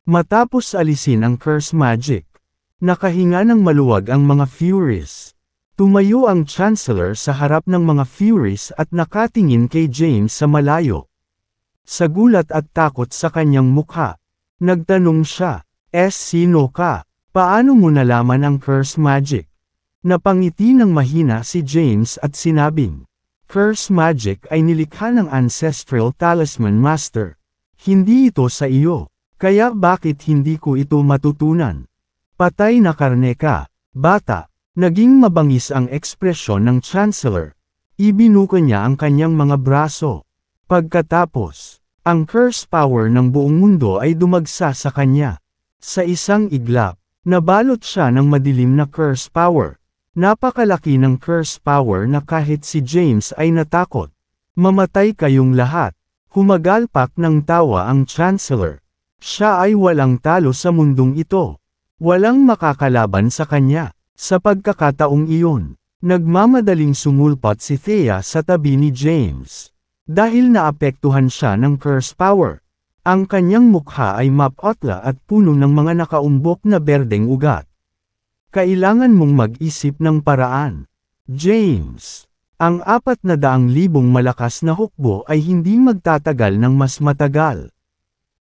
Matapos alisin ang Curse Magic, nakahinga ng maluwag ang mga Furies. Tumayo ang Chancellor sa harap ng mga Furies at nakatingin kay James sa malayo. Sa gulat at takot sa kanyang mukha, nagtanong siya, sino ka? Paano mo nalaman ang curse magic? Napangiti ng mahina si James at sinabing, curse magic ay nilikha ng Ancestral Talisman Master. Hindi ito sa iyo. Kaya bakit hindi ko ito matutunan? Patay na karne ka, bata. Naging mabangis ang ekspresyon ng Chancellor. Ibinuka niya ang kanyang mga braso. Pagkatapos, ang curse power ng buong mundo ay dumagsa sa kanya. Sa isang iglap, nabalot siya ng madilim na curse power. Napakalaki ng curse power na kahit si James ay natakot. Mamatay kayong lahat. Humagalpak ng tawa ang Chancellor. Siya ay walang talo sa mundong ito. Walang makakalaban sa kanya. Sa pagkakataong iyon, nagmamadaling sumulpot si Thea sa tabi ni James. Dahil naapektuhan siya ng curse power. Ang kanyang mukha ay mapotla at puno ng mga nakaumbok na berdeng ugat. Kailangan mong mag-isip ng paraan. James, ang 400,000 malakas na hukbo ay hindi magtatagal ng mas matagal.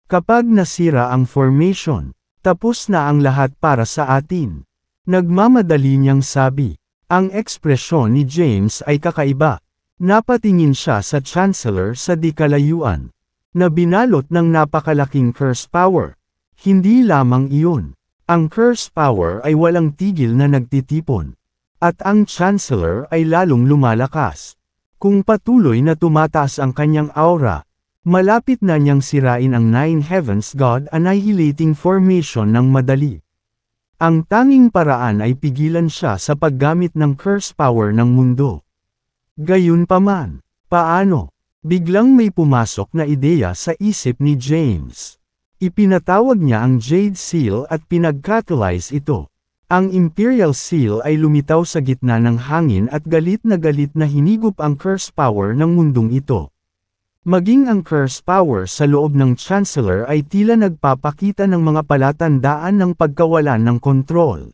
Kapag nasira ang formation, tapos na ang lahat para sa atin. Nagmamadali niyang sabi. Ang ekspresyon ni James ay kakaiba. Napatingin siya sa Chancellor sa di kalayuan. Na binalot ng napakalaking curse power. Hindi lamang iyon. Ang curse power ay walang tigil na nagtitipon. At ang Chancellor ay lalong lumalakas. Kung patuloy na tumataas ang kanyang aura, malapit na niyang sirain ang Nine Heavens God Annihilating Formation ng madali. Ang tanging paraan ay pigilan siya sa paggamit ng curse power ng mundo. Gayunpaman, paano? Biglang may pumasok na ideya sa isip ni James. Ipinatawag niya ang Jade Seal at pinag-catalyze ito. Ang Imperial Seal ay lumitaw sa gitna ng hangin at galit na hinigup ang curse power ng mundong ito. Maging ang curse power sa loob ng Chancellor ay tila nagpapakita ng mga palatandaan ng pagkawalan ng kontrol.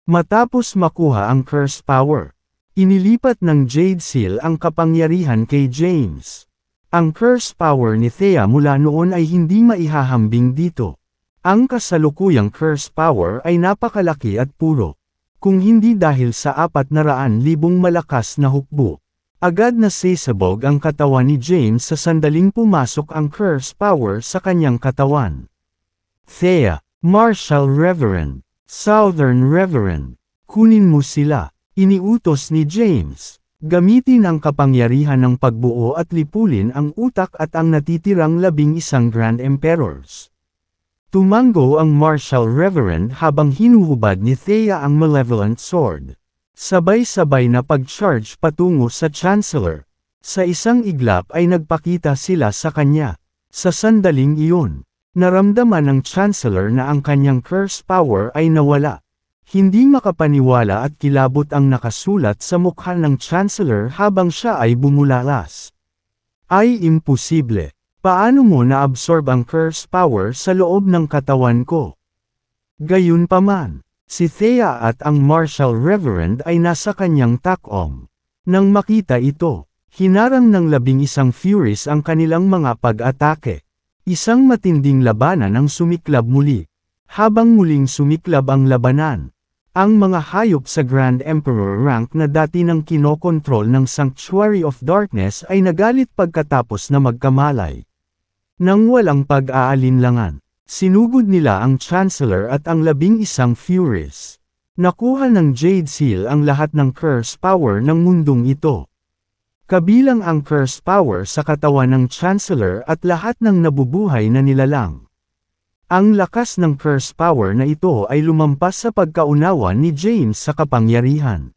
Matapos makuha ang curse power, inilipat ng Jade Seal ang kapangyarihan kay James. Ang curse power ni Thea mula noon ay hindi maihahambing dito. Ang kasalukuyang curse power ay napakalaki at puro. Kung hindi dahil sa 400,000 malakas na hukbo. Agad na sisabog ang katawan ni James sa sandaling pumasok ang curse power sa kanyang katawan. Thea, Martial Reverend, Southern Reverend, kunin mo sila, iniutos ni James. Gamitin ang kapangyarihan ng pagbuo at lipulin ang utak at ang natitirang 11 Grand Emperors. Tumango ang Martial Reverend habang hinuhubad ni Thea ang Malevolent Sword. Sabay-sabay na pag-charge patungo sa Chancellor. Sa isang iglap ay nagpakita sila sa kanya. Sa sandaling iyon, naramdaman ng Chancellor na ang kanyang curse power ay nawala. Hindi makapaniwala at kilabot ang nakasulat sa mukha ng Chancellor habang siya ay bumulalas. Ay imposible. Paano mo na-absorb ang curse power sa loob ng katawan ko? Gayunpaman, si Thea at ang Martial Reverend ay nasa kanyang takong. Nang makita ito, hinarang ng 11 Furies ang kanilang mga pag-atake. Isang matinding labanan ang sumiklab muli. Habang muling sumiklab ang labanan, ang mga hayop sa Grand Emperor rank na dati nang kinokontrol ng Sanctuary of Darkness ay nagalit pagkatapos na magkamalay. Nang walang pag-aalinlangan, sinugod nila ang Chancellor at ang 11 Furies. Nakuha ng Jade Seal ang lahat ng curse power ng mundong ito. Kabilang ang curse power sa katawan ng Chancellor at lahat ng nabubuhay na nilalang. Ang lakas ng curse power na ito ay lumampas sa pagkaunawa ni James sa kapangyarihan.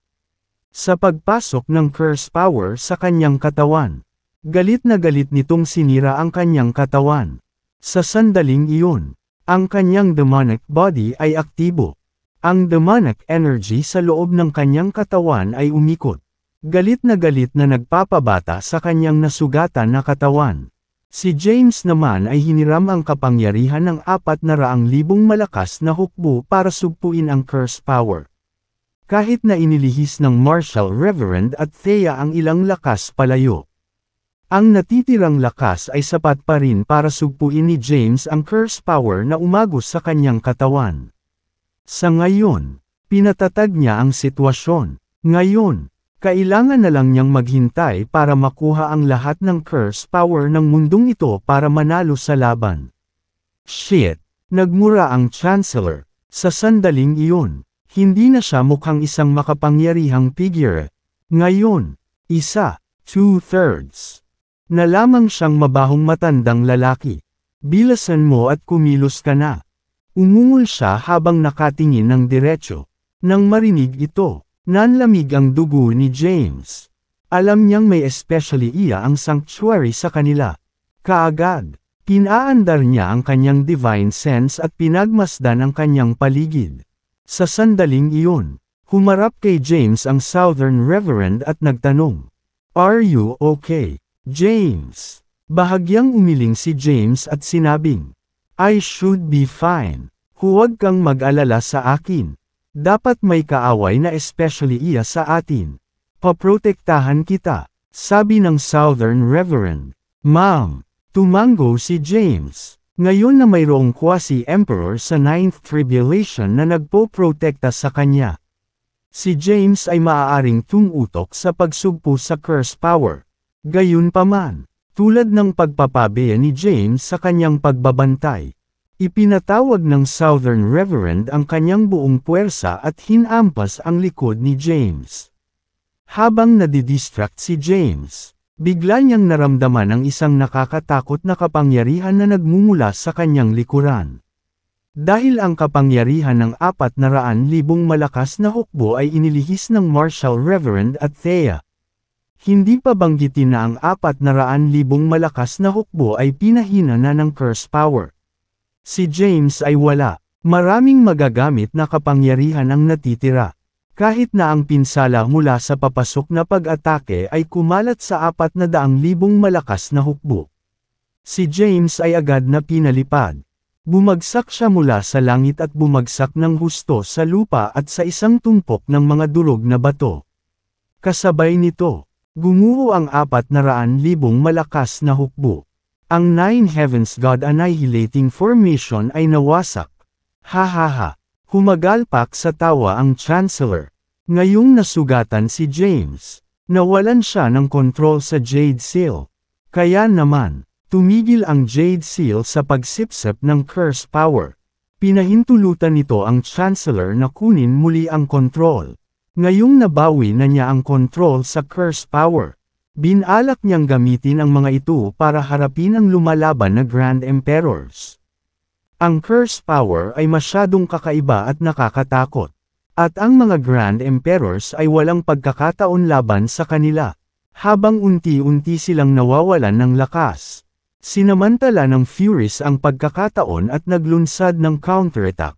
Sa pagpasok ng curse power sa kanyang katawan, galit na galit nitong sinira ang kanyang katawan. Sa sandaling iyon, ang kanyang demonic body ay aktibo. Ang demonic energy sa loob ng kanyang katawan ay umikot. Galit na nagpapabata sa kanyang nasugatan na katawan. Si James naman ay hiniram ang kapangyarihan ng 400,000 malakas na hukbo para sugpuin ang curse power. Kahit na inilihis ng Martial Reverend at Thea ang ilang lakas palayo. Ang natitirang lakas ay sapat pa rin para sugpuin ni James ang curse power na umagos sa kanyang katawan. Sa ngayon, pinatatag niya ang sitwasyon. Ngayon, kailangan na lang niyang maghintay para makuha ang lahat ng curse power ng mundong ito para manalo sa laban. Shit! Nagmura ang Chancellor. Sa sandaling iyon, hindi na siya mukhang isang makapangyarihang figure. Ngayon, 2/3 na lamang siyang mabahong matandang lalaki. Bilasan mo at kumilos ka na. Umungol siya habang nakatingin ng diretsyo. Nang marinig ito, nanlamig ang dugo ni James. Alam niyang may especially iya ang sanctuary sa kanila. Kaagad, pinaandar niya ang kanyang divine sense at pinagmasdan ang kanyang paligid. Sa sandaling iyon, humarap kay James ang Southern Reverend at nagtanong, "Are you okay, James?" Bahagyang umiling si James at sinabing, "I should be fine. Huwag kang mag-alala sa akin. Dapat may kaaway na especially iya sa atin. Paprotektahan kita," sabi ng Southern Reverend. "Ma'am," tumango si James. Ngayon na mayroong quasi-emperor sa 9th Tribulation na nagpo-protekta sa kanya. Si James ay maaaring tumutok sa pagsugpo sa curse power. Gayunpaman, tulad ng pagpapabeya ni James sa kanyang pagbabantay, ipinatawag ng Southern Reverend ang kanyang buong puwersa at hinampas ang likod ni James. Habang nadidistract si James, bigla niyang naramdaman ang isang nakakatakot na kapangyarihan na nagmumula sa kanyang likuran. Dahil ang kapangyarihan ng 400,000 malakas na hukbo ay inilihis ng Martial Reverend at Thea. Hindi pa banggitin na ang 400,000 malakas na hukbo ay pinahina na ng curse power. Si James ay wala. Maraming magagamit na kapangyarihan ang natitira. Kahit na ang pinsala mula sa papasok na pag-atake ay kumalat sa 400,000 malakas na hukbo. Si James ay agad na pinalipad. Bumagsak siya mula sa langit at bumagsak ng husto sa lupa at sa isang tumpok ng mga durog na bato. Kasabay nito, gumuho ang 400,000 malakas na hukbo. Ang Nine Heavens God Annihilating Formation ay nawasak. Hahaha, humagalpak sa tawa ang Chancellor. Ngayong nasugatan si James, nawalan siya ng kontrol sa Jade Seal. Kaya naman, tumigil ang Jade Seal sa pagsipsip ng curse power. Pinahintulutan nito ang Chancellor na kunin muli ang kontrol. Ngayong nabawi na niya ang kontrol sa curse power, binalak niyang gamitin ang mga ito para harapin ang lumalaban na Grand Emperors. Ang curse power ay masyadong kakaiba at nakakatakot. At ang mga Grand Emperors ay walang pagkakataon laban sa kanila. Habang unti-unti silang nawawalan ng lakas, sinamantala ng Furies ang pagkakataon at naglunsad ng counterattack.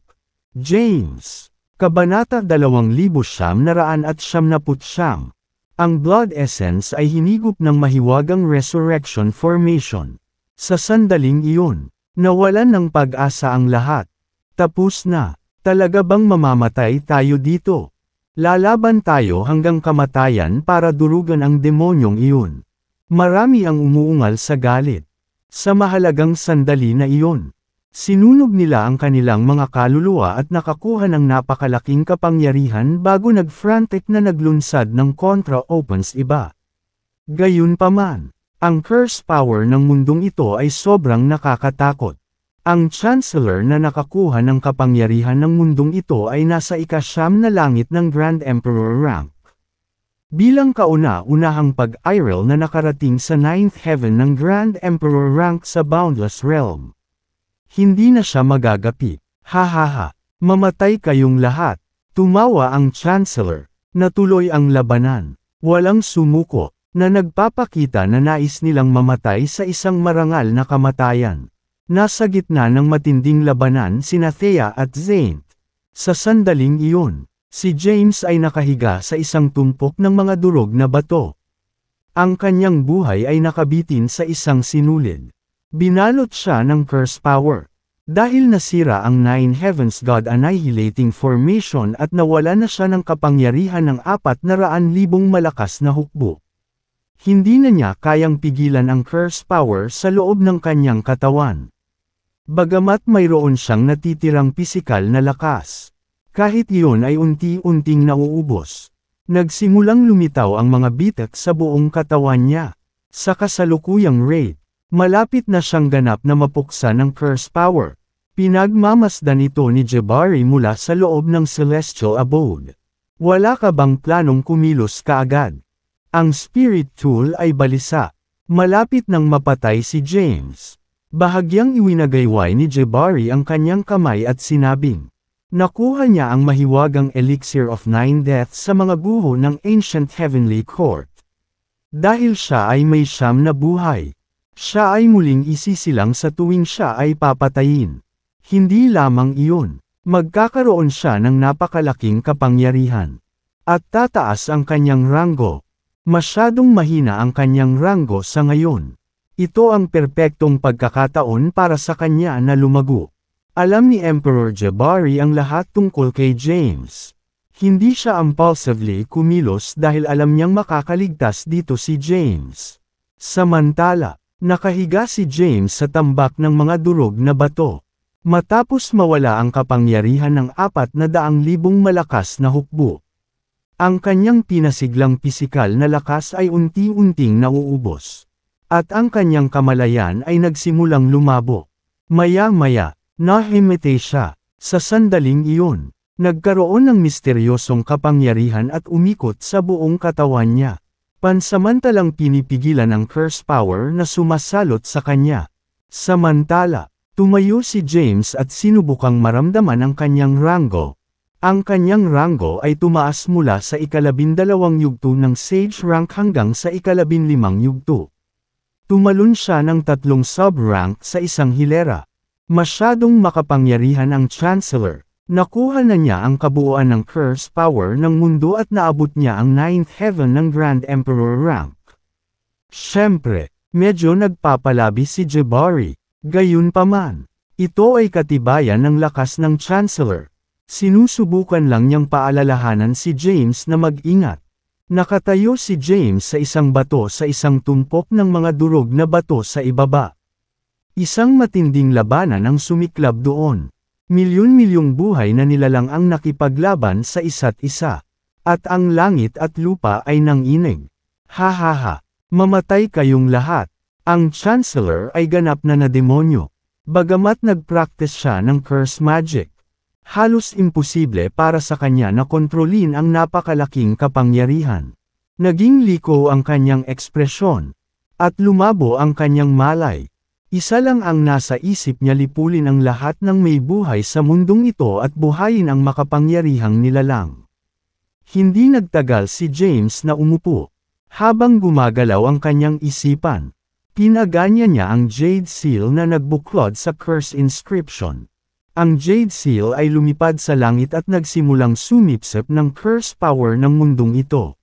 James, Kabanata 2979. Ang Blood Essence ay hinigop ng mahiwagang Resurrection Formation. Sa sandaling iyon, nawalan ng pag-asa ang lahat. Tapos na. Talaga bang mamamatay tayo dito? Lalaban tayo hanggang kamatayan para durugan ang demonyong iyon. Marami ang umuungal sa galit. Sa mahalagang sandali na iyon, sinunog nila ang kanilang mga kaluluwa at nakakuha ng napakalaking kapangyarihan bago nag-frantic na naglunsad ng contra-opens iba. Gayunpaman, ang curse power ng mundong ito ay sobrang nakakatakot. Ang Chancellor na nakakuha ng kapangyarihan ng mundong ito ay nasa ika-9 na langit ng Grand Emperor rank. Bilang kauna-unahang pag-iral na nakarating sa 9th heaven ng Grand Emperor rank sa Boundless Realm. Hindi na siya magagapi. Hahaha, mamatay kayong lahat. Tumawa ang Chancellor. Natuloy ang labanan. Walang sumuko, na nagpapakita na nais nilang mamatay sa isang marangal na kamatayan. Nasa gitna ng matinding labanan sina Thea at Zaint. Sa sandaling iyon, si James ay nakahiga sa isang tumpok ng mga durog na bato. Ang kanyang buhay ay nakabitin sa isang sinulid. Binalot siya ng curse power. Dahil nasira ang Nine Heavens God Annihilating Formation at nawala na siya ng kapangyarihan ng 400,000 malakas na hukbo. Hindi na niya kayang pigilan ang curse power sa loob ng kanyang katawan. Bagamat mayroon siyang natitirang pisikal na lakas, Kahit iyon ay unti-unting nauubos. Nagsimulang lumitaw ang mga bitak sa buong katawan niya. Sa kasalukuyang rate, malapit na siyang ganap na mapuksa ng curse power. Pinagmamasdan ito ni Jabari mula sa loob ng celestial abode. Wala ka bang planong kumilos kaagad? Ang spirit tool ay balisa. Malapit nang mapatay si James. Bahagyang iwinagayway ni Jabari ang kanyang kamay at sinabing, nakuha niya ang mahiwagang elixir of 9 deaths sa mga guho ng ancient heavenly court. Dahil siya ay may 9 na buhay, siya ay muling isisilang sa tuwing siya ay papatayin. Hindi lamang iyon, magkakaroon siya ng napakalaking kapangyarihan. At tataas ang kanyang ranggo. Masyadong mahina ang kanyang ranggo sa ngayon. Ito ang perpektong pagkakataon para sa kanya na lumago. Alam ni Emperor Jabari ang lahat tungkol kay James. Hindi siya impulsively kumilos dahil alam niyang makakaligtas dito si James. Samantala, nakahiga si James sa tambak ng mga durog na bato. Matapos mawala ang kapangyarihan ng 400,000 malakas na hukbo. Ang kanyang pinasiglang pisikal na lakas ay unti-unting nauubos. At ang kanyang kamalayan ay nagsimulang lumabo. Maya-maya, nahimete siya. Sa sandaling iyon, nagkaroon ng misteryosong kapangyarihan at umikot sa buong katawan niya. Pansamantalang pinipigilan ang curse power na sumasalot sa kanya. Samantala, tumayo si James at sinubukang maramdaman ang kanyang ranggo. Ang kanyang ranggo ay tumaas mula sa 12 yugto ng Sage rank hanggang sa 15 yugto. Tumalon siya ng 3 sub-rank sa isang hilera. Masyadong makapangyarihan ang Chancellor. Nakuha na niya ang kabuuan ng curse power ng mundo at naabot niya ang 9th heaven ng Grand Emperor rank. Siyempre, medyo nagpapalabi si Jabari. Gayunpaman, ito ay katibayan ng lakas ng Chancellor. Sinusubukan lang niyang paalalahanan si James na mag-ingat. Nakatayo si James sa isang bato sa isang tumpok ng mga durog na bato sa ibaba. Isang matinding labanan ang sumiklab doon. Milyon-milyong buhay na nilalang ang nakipaglaban sa isa't isa. At ang langit at lupa ay nanginig. Ha, mamatay kayong lahat. Ang Chancellor ay ganap na demonyo. Bagamat nag-practice siya ng curse magic. Halos imposible para sa kanya na kontrolin ang napakalaking kapangyarihan. Naging liko ang kanyang ekspresyon. At lumabo ang kanyang malay. Isa lang ang nasa isip niya, lipulin ang lahat ng may buhay sa mundong ito at buhayin ang makapangyarihang nilalang. Hindi nagtagal si James na umupo. Habang gumagalaw ang kanyang isipan, pinaganya niya ang Jade Seal na nagbuklod sa curse inscription. Ang Jade Seal ay lumipad sa langit at nagsimulang sumipsip ng curse power ng mundong ito.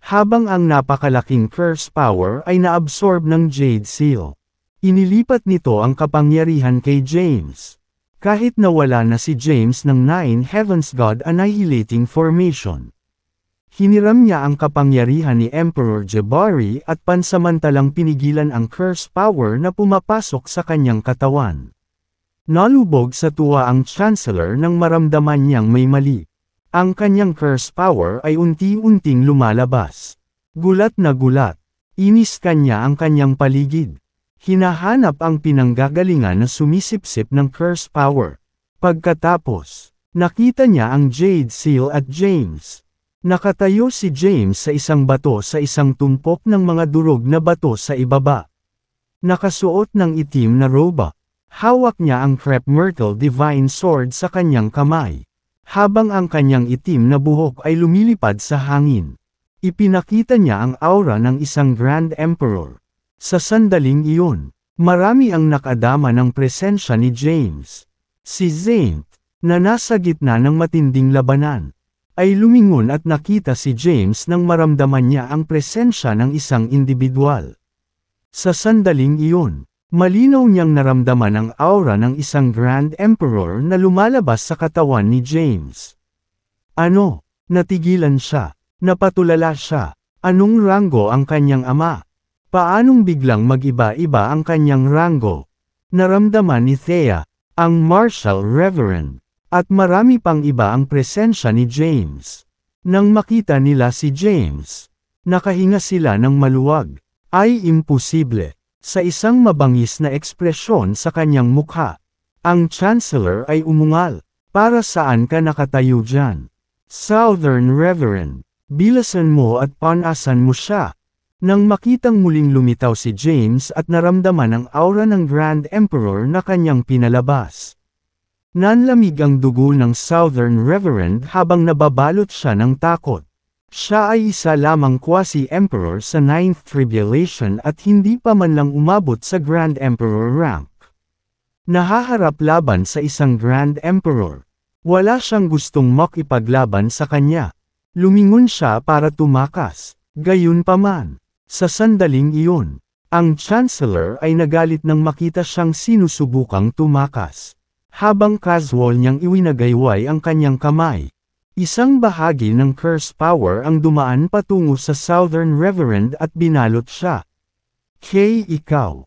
Habang ang napakalaking curse power ay naabsorb ng Jade Seal. Inilipat nito ang kapangyarihan kay James. Kahit nawala na si James ng 9 Heavens God Annihilating Formation. Hiniram niya ang kapangyarihan ni Emperor Jabari at pansamantalang pinigilan ang curse power na pumapasok sa kanyang katawan. Nalubog sa tuwa ang Chancellor nang maramdaman niyang may mali. Ang kanyang curse power ay unti-unting lumalabas. Gulat na gulat. Inis kanya ang kanyang paligid. Hinahanap ang pinanggagalingan na sumisipsip ng curse power. Pagkatapos, nakita niya ang Jade Seal at James. Nakatayo si James sa isang bato sa isang tumpok ng mga durog na bato sa ibaba. Nakasuot ng itim na roba. Hawak niya ang Crepe Myrtle Divine Sword sa kanyang kamay. Habang ang kanyang itim na buhok ay lumilipad sa hangin. Ipinakita niya ang aura ng isang Grand Emperor. Sa sandaling iyon, marami ang nakadama ng presensya ni James. Si Zaint, na nasa gitna ng matinding labanan, ay lumingon at nakita si James nang maramdaman niya ang presensya ng isang individual. Sa sandaling iyon, malinaw niyang naramdaman ang aura ng isang Grand Emperor na lumalabas sa katawan ni James. Ano? Natigilan siya. Napatulala siya. Anong ranggo ang kanyang ama? Paanong biglang mag-iba-iba ang kanyang ranggo? Naramdaman ni Thea, ang Martial Reverend. At marami pang iba ang presensya ni James. Nang makita nila si James, nakahinga sila ng maluwag. Ay imposible. Sa isang mabangis na ekspresyon sa kanyang mukha, ang Chancellor ay umungal. Para saan ka nakatayo dyan? Southern Reverend, bilasan mo at panasan mo siya. Nang makitang muling lumitaw si James at naramdaman ang aura ng Grand Emperor na kanyang pinalabas. Nanlamig ang dugo ng Southern Reverend habang nababalot siya ng takot. Siya ay isa lamang quasi-emperor sa 9th Tribulation at hindi pa man lang umabot sa Grand Emperor rank. Nahaharap laban sa isang Grand Emperor. Wala siyang gustong makipaglaban sa kanya. Lumingon siya para tumakas. Gayunpaman, sa sandaling iyon, ang Chancellor ay nagalit nang makita siyang sinusubukang tumakas. Habang casual niyang iwinagayway ang kanyang kamay. Isang bahagi ng curse power ang dumaan patungo sa Southern Reverend at binalot siya. Kay ikaw,